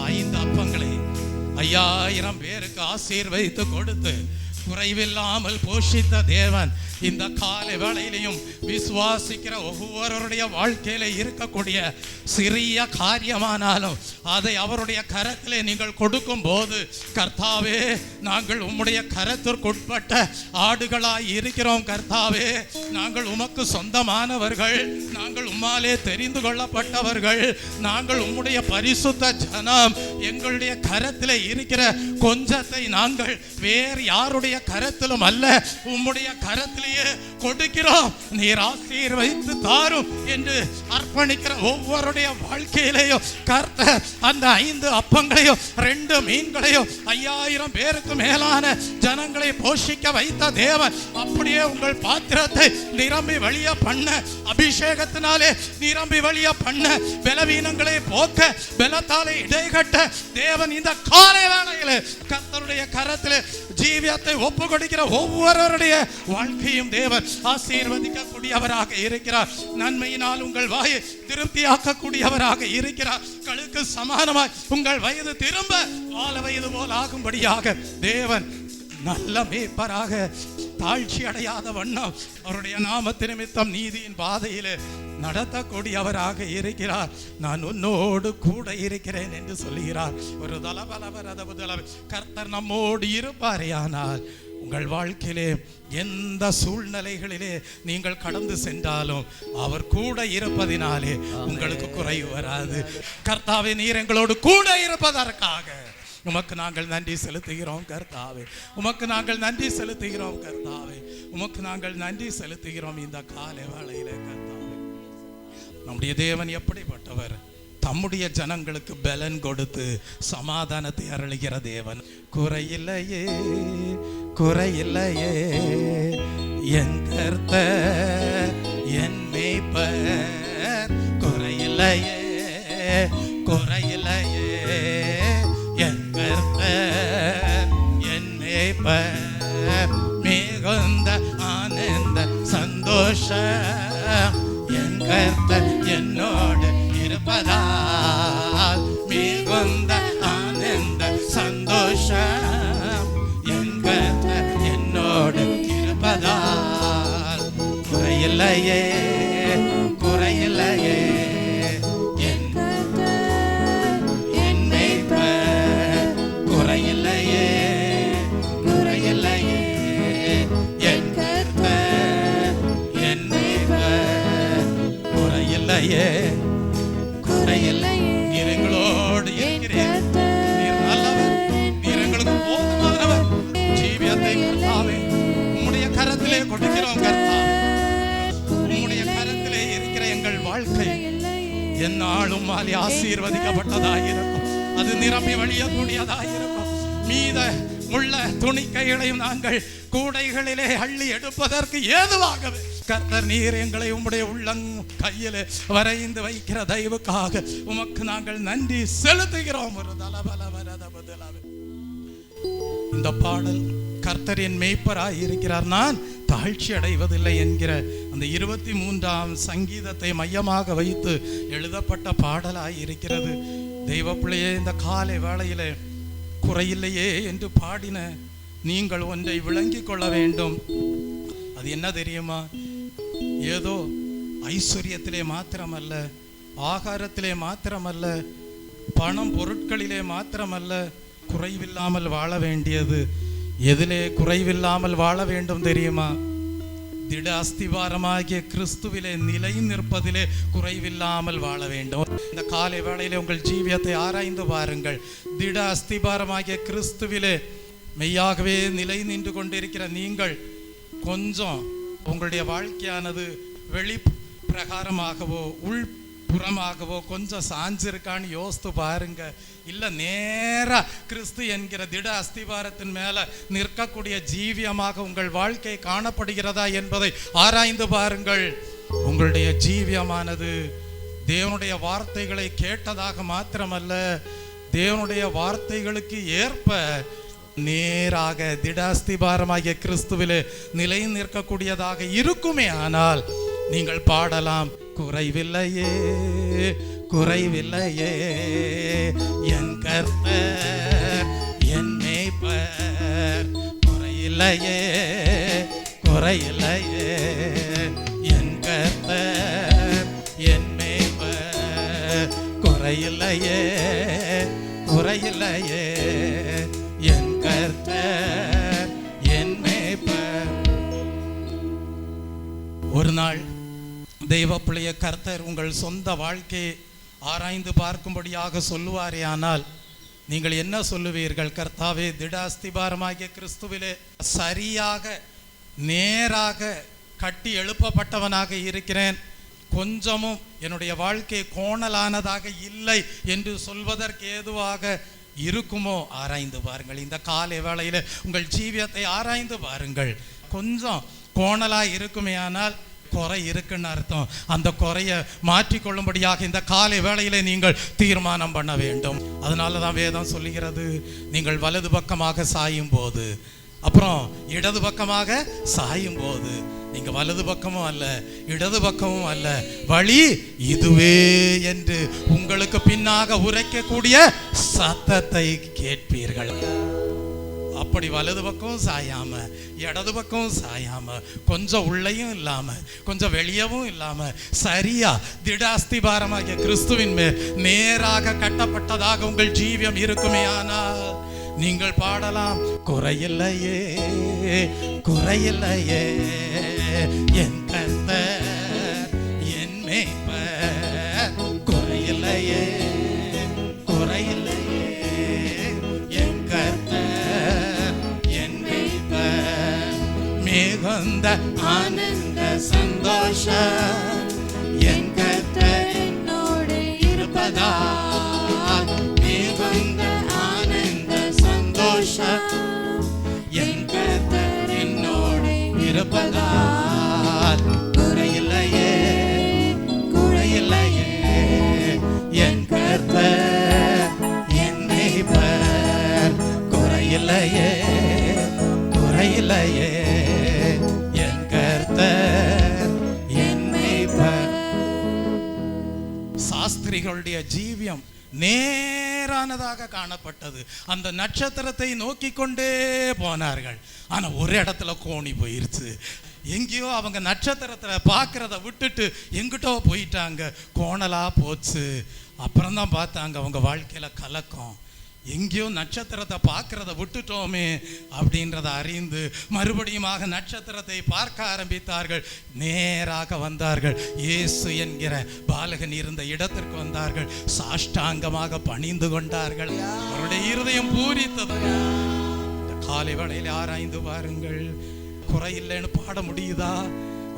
5 அப்பங்களை 5000 பேருக்கு ஆசீர்வதித்து கொடுத்து குறைவில்லாமல் போஷித்த தேவன் இந்த காலை வேளையிலையும் விசுவாசிக்கிற ஒவ்வொருடைய வாழ்க்கையில இருக்கக்கூடிய சிறிய காரியமானாலும் அதை அவருடைய கரத்திலே நீங்கள் கொடுக்கும் போது, கர்த்தாவே நாங்கள் உம்முடைய கரத்திற்குட்பட்ட ஆடுகளாய் இருக்கிறோம், கர்த்தாவே நாங்கள் உமக்கு சொந்தமானவர்கள், நாங்கள் உம்மாலே தெரிந்து கொள்ளப்பட்டவர்கள், நாங்கள் உம்முடைய பரிசுத்த ஜனம், எங்களுடைய கரத்திலே இருக்கிற கொஞ்சத்தை நாங்கள் வேறு யாருடைய கரத்திலும் அல்ல உம்முடைய கரத்திலேயே கொடுக்கிறோம், நீர் ஆசீர்வதித்து தாரும் என்று அர்ப்பணிக்கிற ஒவ்வொருடைய வாழ்க்கையிலேயும் கர்த்தர் அந்த 5 அப்பங்களையும் 2 மீன்களையும் 5000 பேருக்கு மேலான ஜனங்களை போஷிக்க வைத்த தேவன் அப்படியே உங்கள் பாத்திரத்தை நிரம்பி வழிய பண்ண, அபிஷேகத்தினாலே நிரம்பி வழிய பண்ண, பலவீனங்களை போக்க, பலத்தாலே இடைகட்ட தேவன் இந்த காலை வேளையிலே கர்த்தருடைய கரத்திலே ஜீவியத்தை ஒப்பு கொடுக்கிற ஒவ்வொருவருடைய வாழ்க்கையும் தேவன் ஆசீர்வதிக்கக்கூடியவராக இருக்கிறார். நன்மையினால் உங்கள் வாயை திருப்தியாக்கக்கூடியவராக இருக்கிறார். கழுக்கு சமானமாய் உங்கள் வயது திரும்ப வாழ வயது போல் ஆகும்படியாக தேவன் நல்ல மேய்ப்பராக தாழ்ச்சி அடையாத வண்ணம் அவருடைய நாமத்து நிமித்தம் நீதியின் பாதையிலே நடத்தக்கூடியவராக இருக்கிறார். நான் உன்னோடு கூட இருக்கிறேன் என்று சொல்லுகிறார். ஒரு தலபலவரதபுதல கர்த்தர் நம்மோடு இருப்பாரே ஆனால் உங்கள் வாழ்க்கையிலே எந்த சூழ்நிலைகளிலே நீங்கள் கடந்து சென்றாலும் அவர் கூட இருப்பதினாலே உங்களுக்கு குறைவு வராது. கர்த்தாவே நீர் எங்களோடு கூட இருப்பதற்காக உமக்கு நாங்கள் நன்றி செலுத்துகிறோம் கர்த்தாவே, உமக்கு நாங்கள் நன்றி செலுத்துகிறோம் கர்த்தாவே, உமக்கு நாங்கள் நன்றி செலுத்துகிறோம் இந்த காலை வேளையிலே கர்த்தாவே. நம்முடைய தேவன் எப்படிப்பட்டவர்? தம்முடைய ஜனங்களுக்கு பலன் கொடுத்து சமாதானத்தை அருளுகிற தேவன். குறையில்லையே குறையில்லையே என் கர்த்தர் என் மேய்ப்பர், குறையில்லையே குறையில்லையே என் கர்த்தர் என் மேய்ப்பர், மிகுந்த ஆனந்த சந்தோஷம் என் கர்த்தர் என்னோடு இருப்பதால், மிகுந்த ஆனந்த சந்தோஷம் என் கர்த்தர் என்னோடு இருப்பதால், குறையில்லையே குறையில்லையே என் என் மேய்ப்பர், குறையில்லையே குறையில்லையே என் கர்த்தர் என் மேய்ப்பர், குறையில்லையே குறையில்லையே. நீர் எங்களோடு இருக்கிறீர், நீர் நல்லவர், நீர் எங்களுக்கு போதுமானவர். ஜீவியத்தை கர்த்தாவே உம்முடைய கரத்திலே கொடுக்கிறோம் கர்த்தாவே. உம்முடைய கரத்திலே இருக்கிற எங்கள் வாழ்க்கை எந்நாளும் மாலி ஆசீர்வதிக்கப்பட்டதாயிருக்கும், அது நிரம்பி வழியக்கூடியதாயிருக்கும். மீத உள்ள துணிக்கைகளையும் நாங்கள் கூடைகளிலே அள்ளி எடுப்பதற்கு ஏதுவாகவே கர்த்தர் நீர் எங்களை உம்முடைய உள்ளங் கையிலே வரைந்து வைக்கிற தயவுக்காக உமக்கு நாங்கள் நன்றி செலுத்துகிறோம். ஒரு தலபலவரதபதலவே. இந்த பாடல் கர்த்தரின் மேய்ப்பராய் இருக்கிறார், நான் தாழ்ச்சி அடைவதில்லை என்கிற அந்த 23ஆம் சங்கீதத்தை மையமாக வைத்து எழுதப்பட்ட பாடலாய் இருக்கிறது. தெய்வ பிள்ளையே, இந்த காலை வேளையிலே குறையில்லையே என்று பாடின நீங்கள் ஒன்றை விளங்கி கொள்ள வேண்டும். அது என்ன தெரியுமா? ஏதோ ஐஸ்வர்யத்திலே மாத்திரமல்ல, ஆகாரத்திலே மாத்திரமல்ல, பணம் பொருட்களிலே மாத்திரமல்ல குறைவில்லாமல் வாழ வேண்டியது. எதிலே குறைவில்லாமல் வாழ வேண்டும் தெரியுமா? திட அஸ்திவாரமாகிய கிறிஸ்துவிலே நிலை நிற்பதிலே குறைவில்லாமல் வாழ வேண்டும். இந்த காலை வேளையிலே உங்கள் ஜீவியத்தை ஆராய்ந்து பாருங்கள். திட அஸ்திவாரமாகிய கிறிஸ்துவிலே மெய்யாகவே நிலை நின்று கொண்டிருக்கிற நீங்கள் கொஞ்சம் உங்களுடைய வாழ்க்கையானது வெளி பிரகாரமாகவோ உள்புறமாகவோ கொஞ்சம் சாஞ்சிருக்கான்னு யோசித்து பாருங்க. இல்லை நேரா கிறிஸ்து என்கிற திட அஸ்திவாரத்தின் மேல நிற்கக்கூடிய ஜீவியமாக உங்கள் வாழ்க்கை காணப்படுகிறதா என்பதை ஆராய்ந்து பாருங்கள். உங்களுடைய ஜீவியமானது தேவனுடைய வார்த்தைகளை கேட்டதாக மாத்திரமல்ல, தேவனுடைய வார்த்தைகளுக்கு ஏற்ப நேராக திடாஸ்திபாரமாகிய கிறிஸ்துவிலே நிலை நிற்கக்கூடியதாக இருக்குமே ஆனால் நீங்கள் பாடலாம், குறைவில்லையே குறைவில்லையே என் கர்த்தர் என் மேய்ப்பர், குறையில்லையே குறையில்லையே என் கர்த்தர் என் மேய்ப்பர், குறையில்லையே குறையில்லையே என் கர்த்தர் என் மேய்ப்பர். ஒரு நாள் தெய்வ பிள்ளைய கர்த்தர் உங்கள் சொந்த வாழ்க்கையை ஆராய்ந்து பார்க்கும்படியாக சொல்லுவாரே ஆனால் நீங்கள் என்ன சொல்லுவீர்கள்? கர்த்தாவே, திடாஸ்திபாரமாகிய கிறிஸ்துவிலே சரியாக நேராக கட்டி எழுப்பப்பட்டவனாக இருக்கிறேன், கொஞ்சமும் என்னுடைய வாழ்க்கை கோணலானதாக இல்லை என்று சொல்வதற்கு ஏதுவாக இருக்குமோ? ஆராய்ந்து பாருங்கள். இந்த காலை வேளையில் உங்கள் ஜீவியத்தை ஆராய்ந்து பாருங்கள். கொஞ்சம் கோணலா இருக்குமே ஆனால் குறை இருக்குன்னு அர்த்தம். அந்த குறைய மாற்றிக்கொள்ளும்படியாக இந்த காலை வேளையிலே நீங்கள் தீர்மானம் பண்ண வேண்டும். அதனால தான் வேதம் சொல்லுகிறது, நீங்கள் வலது பக்கமாக சாயும் போது, அப்புறம் இடது பக்கமாக சாயும் போது, நீங்க வலது பக்கமும் அல்ல இடது பக்கமும் அல்ல, வழி இதுவே என்று உங்களுக்கு பின்னாக உரைக்கக்கூடிய சத்தத்தை கேட்பீர்கள். அப்படி வலது பக்கம் சாயாம இடது பக்கம் சாயாம, கொஞ்சம் உள்ளேயும் இல்லாம கொஞ்சம் வெளியவும் இல்லாம, சரியா திடாஸ்திபாரமாகிய கிறிஸ்துவின் மேல் நேராக கட்டப்பட்டதாக உங்கள் ஜீவியம் இருக்குமே ஆனால் நீங்கள் பாடலாம், குறையில்லையே குறையில்லையே என் கர்த்தர் என் மேய்ப்பர், குறையில்லையே குறையில்லையே என் கர்த்தர் என் மேய்ப்பர், மிகுந்த ஆனந்த சந்தோஷம் என் கர்த்தர் என்னோடு இருப்பதால், மிகுந்த ஆனந்த சந்தோஷம் என் கர்த்தர் என்னோடு இருப்பதால், குறையில்லையே குறையில்லையே என் கர்த்தர் என் மேய்ப்பர், குறையில்லையே குறையில்லையே என் கர்த்தர் என் மேய்ப்பர். சாஸ்திரிகளுடைய ஜீவியம் நேரானதாக காணப்பட்டது. அந்த நட்சத்திரத்தை நோக்கி கொண்டே போனார்கள். ஆனா ஒரு இடத்துல கோணி போயிருச்சு. எங்கேயோ அவங்க நட்சத்திரத்தை பார்க்கறத விட்டுட்டு எங்கிட்டோ போயிட்டாங்க, கோணலா போச்சு. அப்புறம் தான் பார்த்தாங்க அவங்க வாழ்க்கையில கலக்கம். எங்கேயோ நட்சத்திரத்தை பார்க்கறத விட்டுட்டோமே அப்படின்றத அறிந்து மறுபடியுமாக நட்சத்திரத்தை பார்க்க ஆரம்பித்தார்கள். நேராக வந்தார்கள். இயேசு என்கிற பாலகன் இருந்த இடத்திற்கு வந்தார்கள். சாஷ்டாங்கமாக பணிந்து கொண்டார்கள். அவருடைய இருதயம் பூரித்தது. இந்த காலை வேளையில் ஆராய்ந்து பாருங்கள். குறை இல்லைன்னு பாட முடியுதா?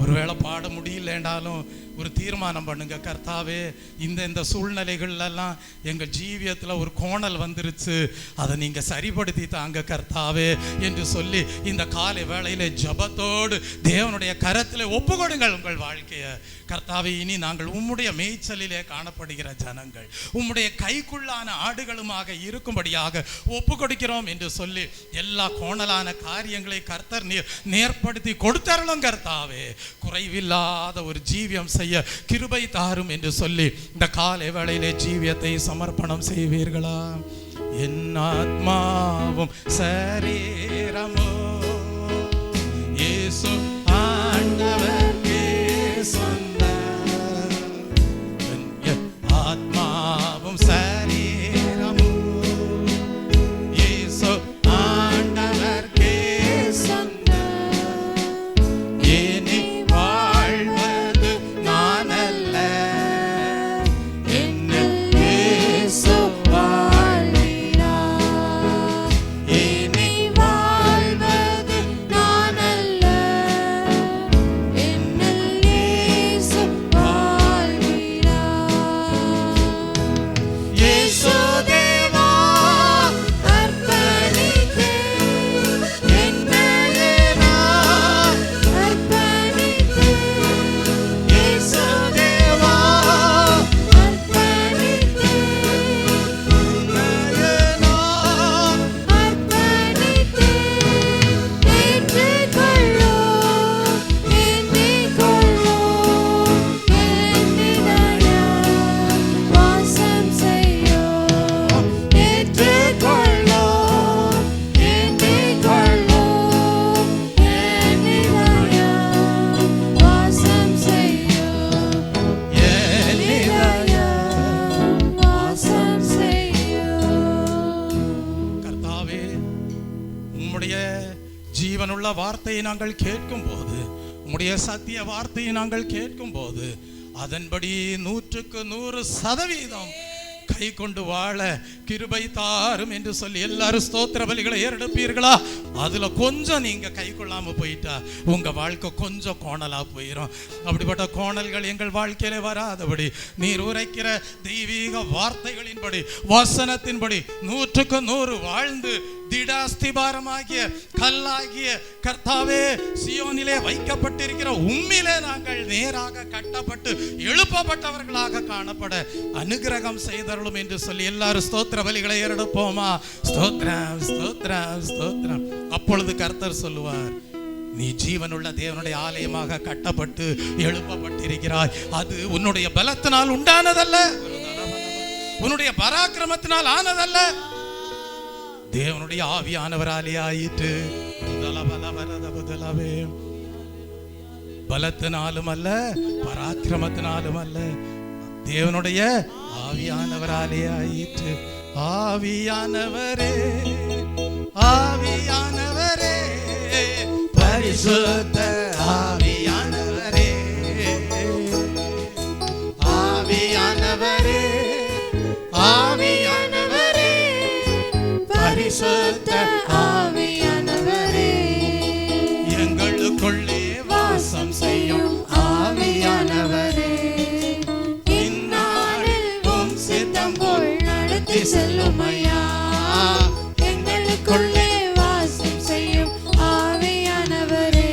ஒருவேளை பாட முடியலன்றாலும் ஒரு தீர்மானம் பண்ணுங்க, கர்த்தாவே, இந்த சூழ்நிலைகள்லாம் எங்கள் ஜீவியத்தில் ஒரு கோணல் வந்துருச்சு, அதை நீங்கள் சரிப்படுத்தி தாங்க கர்த்தாவே என்று சொல்லி இந்த காலை வேளையிலே ஜபத்தோடு தேவனுடைய கரத்தில் ஒப்பு கொடுங்கள் உங்கள் வாழ்க்கையை. கர்த்தாவே, இனி நாங்கள் உம்முடைய மேய்ச்சலிலே காணப்படுகிற ஜனங்கள், உம்முடைய கைக்குள்ளான ஆடுகளுமாக இருக்கும்படியாக ஒப்பு கொடுக்கிறோம் என்று சொல்லி எல்லா கோணலான காரியங்களை கர்த்தர் நேர்படுத்தி கொடுத்தரலும் கர்த்தாவே. குறைவில்லாத ஒரு ஜீவியம் செய்ய கிருபை தாரும் என்று சொல்லி இந்த காலை வேளையிலே ஜீவியத்தை சமர்ப்பணம் செய்வீர்களா? என் ஆத்மாவும் சரீரமோ இயேசு ஆண்டவர்க்கே சொந்தம். என் ஆத்மாவும் சரீரமோ இயேசு ஆண்டவர்க்கே சொந்தம். இனி வாழ்வது நான் அல்ல, என்னில் இயேசு வாழ்கிறார். இனி வாழ்வது ஜீவனுள்ள வார்த்தையை நாங்கள் கேட்கும் போது, உம்முடைய சத்திய வார்த்தையை நாங்கள் கேட்கும் போது அதன்படி 100% கை கொண்டு வாழ கிருபை தாரும் என்று சொல்லி எல்லாரும் ஸ்தோத்திர பலிகளை ஏறெடுப்பீர்களா? அதுல கொஞ்சம் நீங்க கை கொள்ளாம போயிட்டா உங்க வாழ்க்கை கொஞ்சம் கோணலா போயிடும். அப்படிப்பட்ட கோணல்கள் எங்கள் வாழ்க்கையில வராதபடி நீர் உரைக்கிற தெய்வீக வார்த்தைகளின்படி, வசனத்தின்படி 100% வாழ்ந்து திடாஸ்திபாரமாகிய கல்லாகிய கர்த்தாவே, சியோனிலே வைக்கப்பட்டிருக்கிற உம்மிலே நாங்கள் நேராக கட்டப்பட்டு எழுப்பப்பட்டவர்களாக காணப்பட அனுகிரகம் செய்தருளும் என்று சொல்லி எல்லாரும் ஸ்தோத்திர பலிகளை ஏறெடுப்போமா? ஸ்தோத்திரம், ஸ்தோத்திரம், ஸ்தோத்திரம். அப்பொழுது கர்த்தர் சொல்லுவார், நீ ஜீவனுள்ள தேவனுடைய ஆலயமாக கட்டப்பட்டு எழுப்பப்பட்டிருக்கிறாய். அது உன்னுடைய பலத்தினால் உண்டானதல்ல, உன்னுடைய பராக்கிரமத்தினால் ஆனதல்ல, தேவனுடைய ஆவியானவராலே ஆயிற்று. பலத்தினாலும் அல்ல, பராக்கிரமத்தினாலும் அல்ல, தேவனுடைய ஆவியானவராலே ஆயிற்று. ஆவியானவரே, ஆவியானவரே, பரிசுத்த ஆவியானவரே, ஆவியானவரே, ஆவியானவரே, பரிசுத்த ஆவியானவரே, எங்களுக்குள்ளே வாசம் செய்யும் ஆவியானவரே, இந்நாளில் உம் சித்தம் போல் நடத்தி செல்லும் ஐயா. எங்களுக்குள்ளே வாசம் செய்யும் ஆவியானவரே,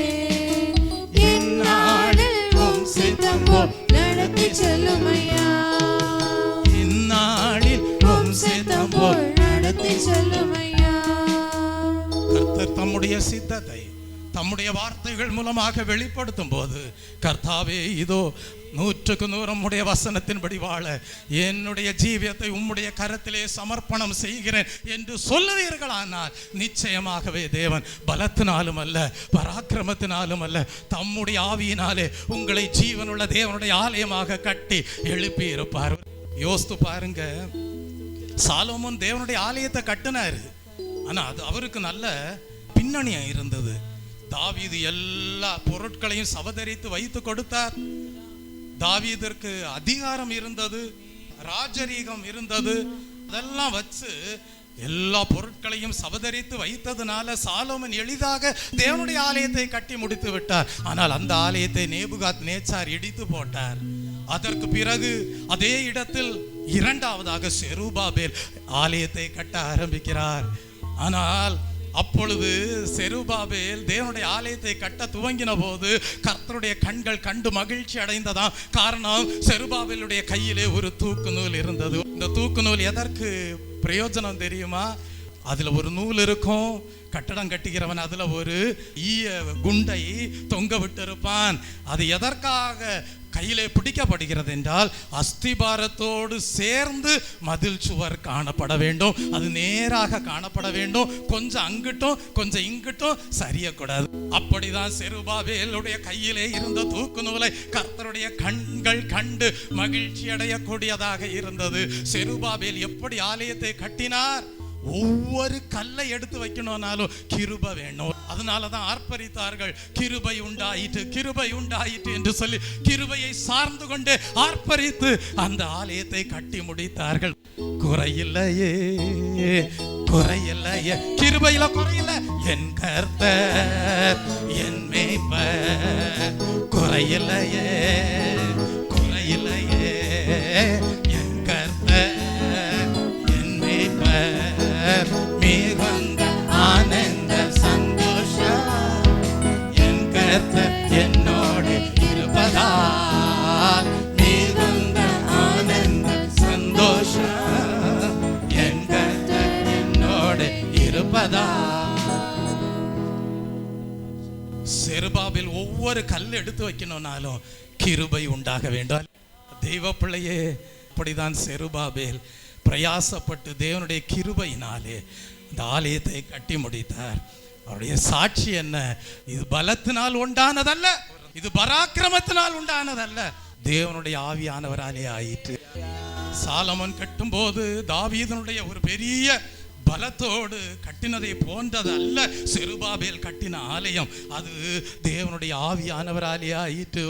இந்நாளில் உம் சித்தம் போல் நடத்தி செல்லும் ஐயா. இந்நாளில் உம் சித்தம் போல் நடத்தி செல்லும் ஐயா. கர்த்தர் தம்முடைய சித்தத்தை தம்முடைய வார்த்தைகள் மூலமாக வெளிப்படுத்தும் போது, கர்த்தாவே இதோ 100% உம்முடைய வசனத்தின்படி வாழ என்னுடைய ஜீவியத்தை உம்முடைய கரத்திலே சமர்ப்பணம் செய்கிறேன் என்று சொல்லுவீர்களானால் நிச்சயமாகவே தேவன் பலத்தினாலும் அல்ல, பராக்கிரமத்தினாலும் அல்ல, தம்முடைய ஆவியினாலே உங்களை ஜீவனுள்ள தேவனுடைய ஆலயமாக கட்டி எழுப்பி இருப்பார். யோசித்து பாருங்க, சாலோமோன் தேவனுடைய ஆலயத்தை கட்டினாரு. ஆனா அது அவருக்கு நல்ல பின்னணியா இருந்தது. தாவீது எல்லா பொருட்களையும் சவதரித்து வைத்து கொடுத்தார். தாவீதிற்கு அதிகாரம் இருந்தது, ராஜரீகம் இருந்தது. அதெல்லாம் வச்சு எல்லா பொருட்களையும் சவதரித்து வைத்ததுனால சாலோமன் எளிதாக தேவனுடைய ஆலயத்தை கட்டி முடித்து விட்டார். ஆனால் அந்த ஆலயத்தை நேபுகாத் நேச்சார் இடித்து போட்டார். அதற்கு பிறகு அதே இடத்தில் இரண்டாவதாக செருபாபேல் ஆலயத்தை கட்ட ஆரம்பிக்கிறார். ஆனால் அப்பொழுது செருபாபேல் தேவனுடைய ஆலயத்தை கட்ட துவங்கின போது கர்த்தருடைய கண்கள் கண்டு மகிழ்ச்சி அடைந்ததாம். காரணம், செருபாபேலுடைய கையிலே ஒரு தூக்கு நூல் இருந்தது. இந்த தூக்கு நூல் எதற்கு பிரயோஜனம் தெரியுமா? அதுல ஒரு நூல் இருக்கும், கட்டடம் கட்டுகிறவன் அதுல ஒரு ஈய குண்டை தொங்க விட்டு இருப்பான். அது எதற்காக கையிலே பிடிக்கப்படுகிறது என்றால், அஸ்திபாரத்தோடு சேர்ந்து மதில் சுவர் காணப்பட வேண்டும். அது நேராக காணப்பட வேண்டும். கொஞ்சம் அங்கிட்டும் கொஞ்சம் இங்கிட்டும் சரியக்கூடாது. அப்படிதான் செருபாபேலுடைய கையிலே இருந்த தூக்கு நூலை கர்த்தருடைய கண்கள் கண்டு மகிழ்ச்சி அடையக்கூடியதாக இருந்தது. செருபாபேல் எப்படி ஆலயத்தை கட்டினார்? ஒவ்வொரு கல்லை எடுத்து வைக்கணும்னாலும் கிருபை வேணும். அதனாலதான் ஆர்ப்பரித்தார்கள், கிருபை உண்டாயிற்று, கிருபை உண்டாயிற்று என்று சொல்லி கிருபையை சார்ந்து கொண்டு ஆர்ப்பரித்து அந்த ஆலயத்தை கட்டி முடித்தார்கள். குறையில்லையே, குறையில்லையே, கிருபையில குறையில்ல, என் கர்த்தர் என் மேய்ப்பர். குறையில்லையே, குறையில்லையே, என் கர்த்தர் என் மேய்ப்பர். மிகுந்த ஆனந்த சந்தோஷம் என் கர்த்தர் என்னோடு இருப்பதால். மிகுந்த ஆனந்த சந்தோஷம் என் கர்த்தர் என்னோடு இருப்பதால். செருபாபேல் ஒவ்வொரு கல் எடுத்து வைக்கணும்னாலும் கிருபை உண்டாக வேண்டும். தெய்வ பிள்ளையே, அப்படிதான் செருபாபேல் பிரயாசப்பட்டு தேவனுடைய கிருபையினாலே இந்த ஆலயத்தை கட்டி முடித்தார். அவருடைய சாட்சி என்ன? இது பலத்தினால் உண்டானதல்ல, இது பராக்கிரமத்தினால் உண்டானதல்ல, தேவனுடைய ஆவியானவராலே ஆயிற்று. சாலமோன் கட்டும் போது தாவீதனுடைய ஒரு பெரிய பலத்தோடு கட்டினதை போன்றது அல்ல செருபாபேல் கட்டின ஆலயம். அது தேவனுடைய ஆவியானவராலே ஆயிற்று.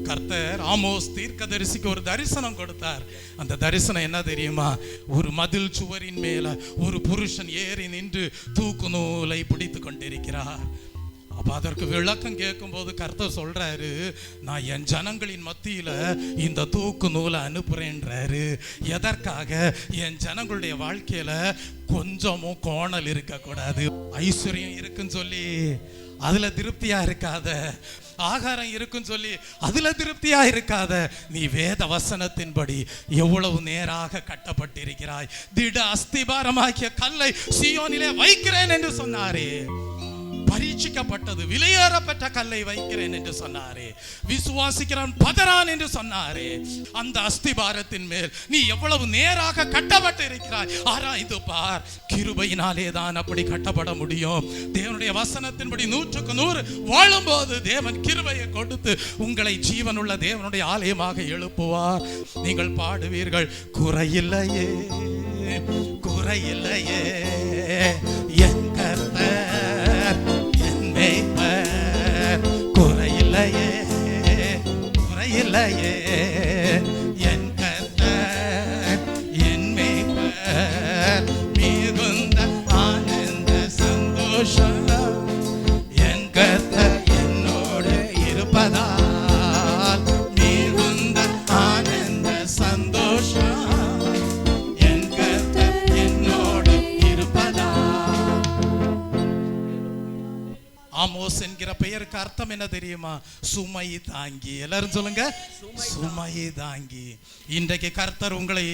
கர்த்தர் ஆமோஸ் தீர்க்கதரிசிக்கு ஒரு தரிசனம் கொடுத்தார். அந்த தரிசனம் என்ன தெரியுமா? ஒரு மதில் சுவரின் மேல ஒரு புருஷன் ஏறி நின்று தூக்கு நூலை பிடித்து கொண்டிருக்கிறார். அப்ப அதற்கு விளக்கம் கேட்கும்போது கர்த்தர் சொல்றாரு, நான் என் ஜனங்களின் மத்தியில இந்த தூக்கு நூலை அனுப்புறேன்றாரு. எதற்காக? என் ஜனங்களுடைய வாழ்க்கையில கொஞ்சமும் கோணல் இருக்கக்கூடாது. ஐஸ்வர்யம் இருக்குன்னு சொல்லி அதுல திருப்தியா இருக்காத, ஆகாரம் இருக்குன்னு சொல்லி அதுல திருப்தியா இருக்காத. நீ வேத வசனத்தின்படி எவ்வளவு நேராக கட்டப்பட்டிருக்கிறாய். திட அஸ்திபாரமாக்கிய கல்லை சீயோனிலே வைக்கிறேன் என்று சொன்னாரே. பரீட்சிக்கப்பட்டது விலையேறப்பட்ட கல்லை வைக்கிறேன் என்று சொன்னாரே. விசுவாசிக்கிறான் பதறான் என்று சொன்னாரே. அந்த அஸ்திபாரத்தின் மேல் நீ எவ்வளவு நேராக கட்டப்பட்டு இருக்கிறாய் ஆராய்ந்து பார். கிருபையினாலே தான் அப்படி கட்டப்பட முடியும். தேவனுடைய வசனத்தின்படி 100% வாழும்போது தேவன் கிருபையை கொடுத்து உங்களை ஜீவனுள்ள தேவனுடைய ஆலயமாக எழுப்புவார். நீங்கள் பாடுவீர்கள், குறையில்லையே குறையில்லையே என் கர்த்தர் என் மேய்ப்பர். குறையில்லையே குறையில்லையே என் கர்த்தர் என் மேய்ப்பர். மிகுந்த ஆனந்த சந்தோஷம் என் கர்த்தர் என்னோடு இருப்பதால். மிகுந்த ஆனந்த சந்தோஷம் என் கர்த்தர் என்னோடு இருப்பதால். ஆமோஸ் என்கிற பெயருக்கு அர்த்தம் என்ன தெரியுமா? சுமை தாங்கி. எல்லாரும் சொல்லுங்க, சுமை தாங்கி. இன்றைக்கு கர்த்தர் உங்களை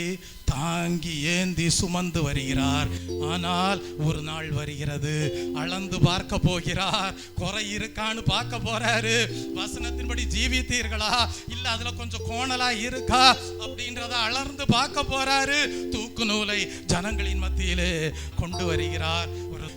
தாங்கி ஏந்தி சுமந்து வருகிறார். ஆனால் ஒரு நாள் வருகிறது, அளந்து பார்க்க போகிறார். குறை இருக்கான்னு பார்க்க போறாரு. வசனத்தின்படி ஜீவித்தீர்களா, இல்ல அதுல கொஞ்சம் கோணலா இருக்கா அப்படின்றத அளந்து பார்க்க போறாரு. தூக்கு நூலை ஜனங்களின் மத்தியிலே கொண்டு வருகிறார்.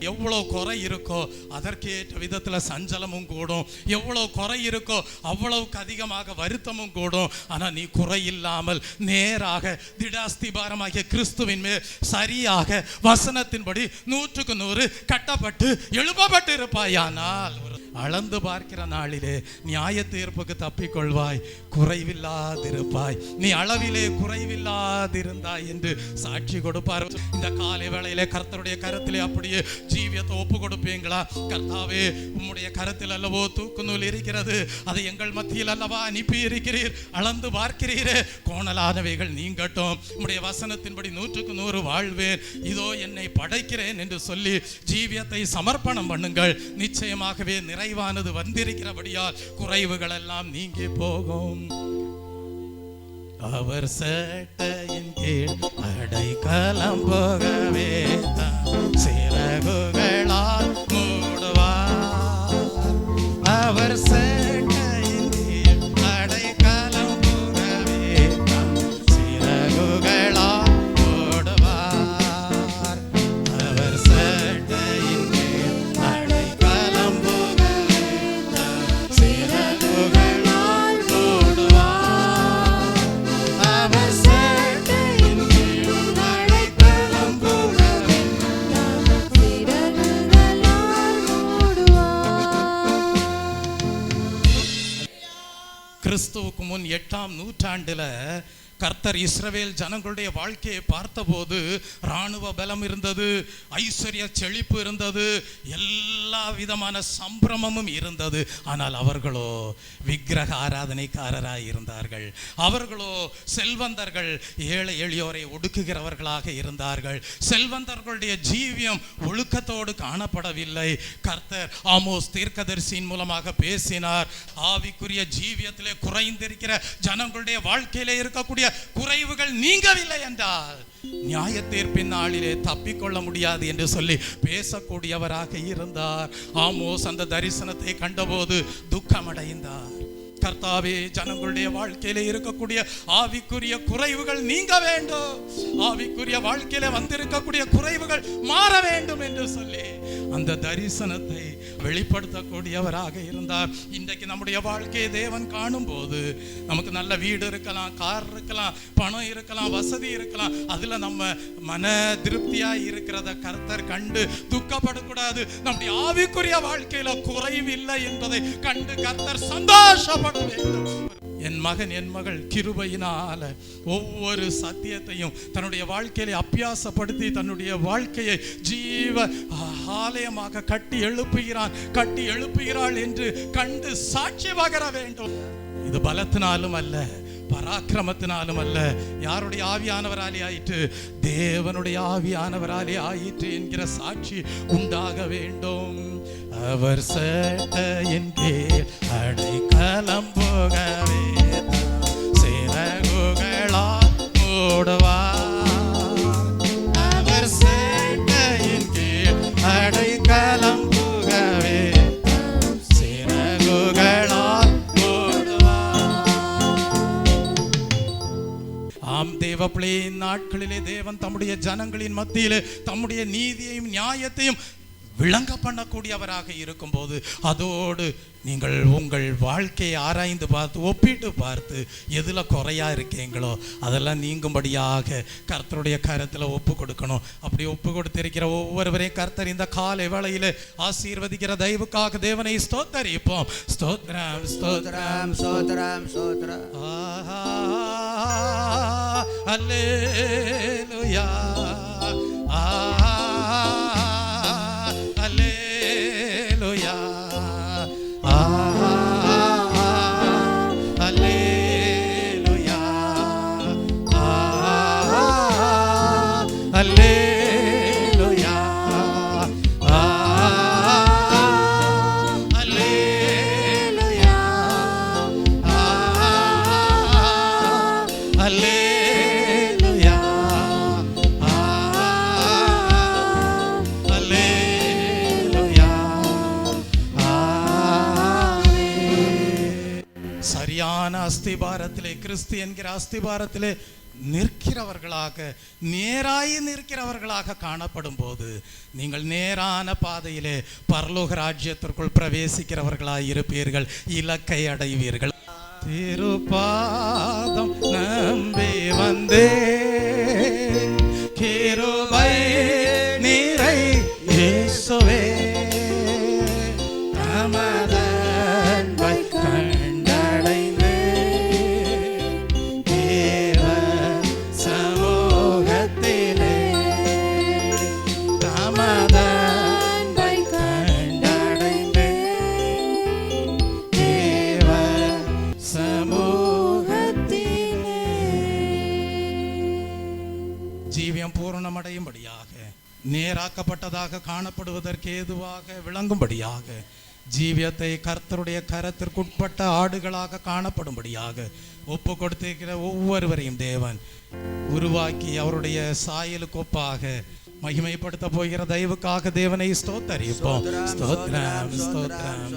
எவ்வளவு குறை இருக்கோ அதற்கேற்ற விதத்துல சஞ்சலமும் கூடும். எவ்வளவு குறை இருக்கோ அவ்வளவுக்கு அதிகமாக வருத்தமும் கூடும். ஆனா நீ குறை இல்லாமல் நேராக திடாஸ்திபாரமாகிய கிறிஸ்துவின் மேல் சரியாக வசனத்தின்படி 100% கட்டப்பட்டு எழுப்பப்பட்டு இருப்பாயானால் அளந்து பார்க்கிற நாளிலே நியாய தீர்ப்புக்கு தப்பிக்கொள்வாய். குறைவில்லாதிருப்பாய். நீ அளவிலே குறைவில்லாதிருந்தாய் என்று சாட்சி கொடுப்பார். இந்த காலை வேளையிலே கர்த்தருடைய கரத்திலே அப்படியே ஜீவியத்தை ஒப்பு கொடுப்பீங்களா? கர்த்தாவே, உம்முடைய கரத்தில் அல்லவோ தூக்கு நூல் இருக்கிறது, அதை எங்கள் மத்தியில் அல்லவா அனுப்பி இருக்கிறீர். அளந்து பார்க்கிறீரே, கோணலானவைகள் நீங்கட்டும். உம்முடைய வசனத்தின்படி 100% வாழ்வேன். இதோ என்னை படைக்கிறேன் என்று சொல்லி ஜீவியத்தை சமர்ப்பணம் பண்ணுங்கள். நிச்சயமாகவே நிறைவானது வந்திருக்கிறபடியால் குறைவுகள் எல்லாம் நீங்கி போகும். அவர் சேட்டையின் கீழ் அடைக்கலம் போகவே சிறகுகளால் மூடுவார். அவர் சேட்டையின் கீழ் அடைக்கலம் போகவே சிறகுகளால் மூடுவார். அவர் சேட்டையின் கீழ் அடைக்கலம் போகவே சிறகுகளால் மூடுவார். அவர் சேட்டையின் கீழ் அடைக்கலம் போகவே சிறகுகளால் மூடுவார். கிறிஸ்துவுக்கு முன் 8ஆம் நூற்றாண்டுல கர்த்தர் இஸ்ரவேல் ஜனங்களுடைய வாழ்க்கையை பார்த்தபோது இராணுவ பலம் இருந்தது, ஐஸ்வர்ய செழிப்பு இருந்தது, எல்லா விதமான சம்பிரமமும் இருந்தது. ஆனால் அவர்களோ விக்கிரக ஆராதனைக்காரராய் இருந்தார்கள். அவர்களோ செல்வந்தர்கள், ஏழை எளியோரை ஒடுக்குகிறவர்களாக இருந்தார்கள். செல்வந்தர்களுடைய ஜீவியம் ஒழுக்கத்தோடு காணப்படவில்லை. கர்த்தர் ஆமோஸ் தீர்க்கதரிசியின் மூலமாக பேசினார். ஆவிக்குரிய ஜீவியத்திலே குறைந்திருக்கிற ஜனங்களுடைய வாழ்க்கையிலே இருக்கக்கூடிய குறைவுகள் நீங்கவில்லை என்றால் நியாய தீர்ப்பின் நாளிலே தப்பிக்கொள்ள முடியாது என்று சொல்லி பேசக்கூடியவராக இருந்தார். ஆமோஸ் அந்த தரிசனத்தை கண்டபோது துக்கமடைந்தார். கர்த்தாவே, ஜனங்களுடைய வாழ்க்கையில இருக்கக்கூடிய ஆவிக்குரிய குறைவுகள் நீங்க வேண்டும், ஆவிக்குரிய வாழ்க்கையில வந்திருக்கக்கூடிய குறைவுகள் மாற வேண்டும் என்று சொல்லி அந்த தரிசனத்தை வெளிப்படுத்தக்கூடியவராக இருந்தார். இன்றைக்கு நம்முடைய வாழ்க்கையை தேவன் காணும் போது நமக்கு நல்ல வீடு இருக்கலாம், கார் இருக்கலாம், பணம் இருக்கலாம், வசதி இருக்கலாம், அதுல நம்ம மன திருப்தியா இருக்கிறத கர்த்தர் கண்டு துக்கப்படக்கூடாது. நம்முடைய ஆவிக்குரிய வாழ்க்கையில குறைவில்லை என்பதை கண்டு கர்த்தர் சந்தோஷப்பட வேண்டும். என் மகன் என் மகள் கிருபையினால ஒவ்வொரு சத்தியத்தையும் தன்னுடைய வாழ்க்கையில அபியாசப்படுத்தி தன்னுடைய வாழ்க்கையை ஜீவ ஆலயமாக கட்டி எழுப்புகிறாள் என்று கண்டு சாட்சி பகர வேண்டும். இது பலத்தினாலும் அல்ல, பராக்கிரமத்தினாலும் அல்ல, யாருடைய ஆவியானவராலே ஆயிற்று, தேவனுடைய ஆவியானவராலே ஆயிற்று என்கிற சாட்சி உண்டாக வேண்டும். அவர் சேட்டையின் கீழ் அடைக்கலம் போகவே சிறகுகளால் மூடுவார். அவர் சேட்டையின் கீழ் அடைக்கலம் போகவே சிறகுகளால் மூடுவார். ஆம், தேவ பிள்ளையின் நாட்களிலே தேவன் தம்முடைய ஜனங்களின் மத்தியிலே தம்முடைய நீதியையும் நியாயத்தையும் விளங்க பண்ணக்கூடியவராக இருக்கும்போது அதோடு நீங்கள் உங்கள் வாழ்க்கையை ஆராய்ந்து பார்த்து ஒப்பிட்டு பார்த்து எதுல குறையா இருக்கீங்களோ அதெல்லாம் நீங்கும்படியாக கர்த்தருடைய கரத்துல ஒப்பு கொடுக்கணும். அப்படி ஒப்பு கொடுத்திருக்கிற ஒவ்வொருவரையும் கர்த்தர் இந்த காலை வேளையில ஆசீர்வதிக்கிற தயவுக்காக தேவனை ஸ்தோத்தரிப்போம். ஸ்தோத்திரம் ஸ்தோத்திரம் ஸ்தோத்திரம் ஸ்தோத்திரம். அல்லேலூயா சரியான அஸ்திபாரத்திலே, கிறிஸ்து என்கிற அஸ்திபாரத்திலே நிற்கிறவர்களாக, நேராய் நிற்கிறவர்களாக காணப்படும் போது நீங்கள் நேரான பாதையிலே பரலோக ராஜ்யத்திற்குள் பிரவேசிக்கிறவர்களாய் இருப்பீர்கள், இலக்கை அடைவீர்கள். திருப்பாதம் நம்பி வந்தே கிருபை நீரை இயேசுவே ஜீவியம் பூரணமடையும்படியாக, நேராக்கப்பட்டதாக காணப்படுவதற்கு ஏதுவாக விளங்கும்படியாக, ஜீவியத்தை கர்த்தருடைய கரத்திற்குட்பட்ட ஆடுகளாக காணப்படும்படியாக ஒப்பு கொடுத்திருக்கிற ஒவ்வொருவரையும் தேவன் உருவாக்கி அவருடைய சாயலுக்கு ஒப்பாக மகிமைப்படுத்த போகிற தயவுக்காக தேவனை ஸ்தோத்தரிப்போம். ஸ்தோத்திரம் ஸ்தோத்திரம்.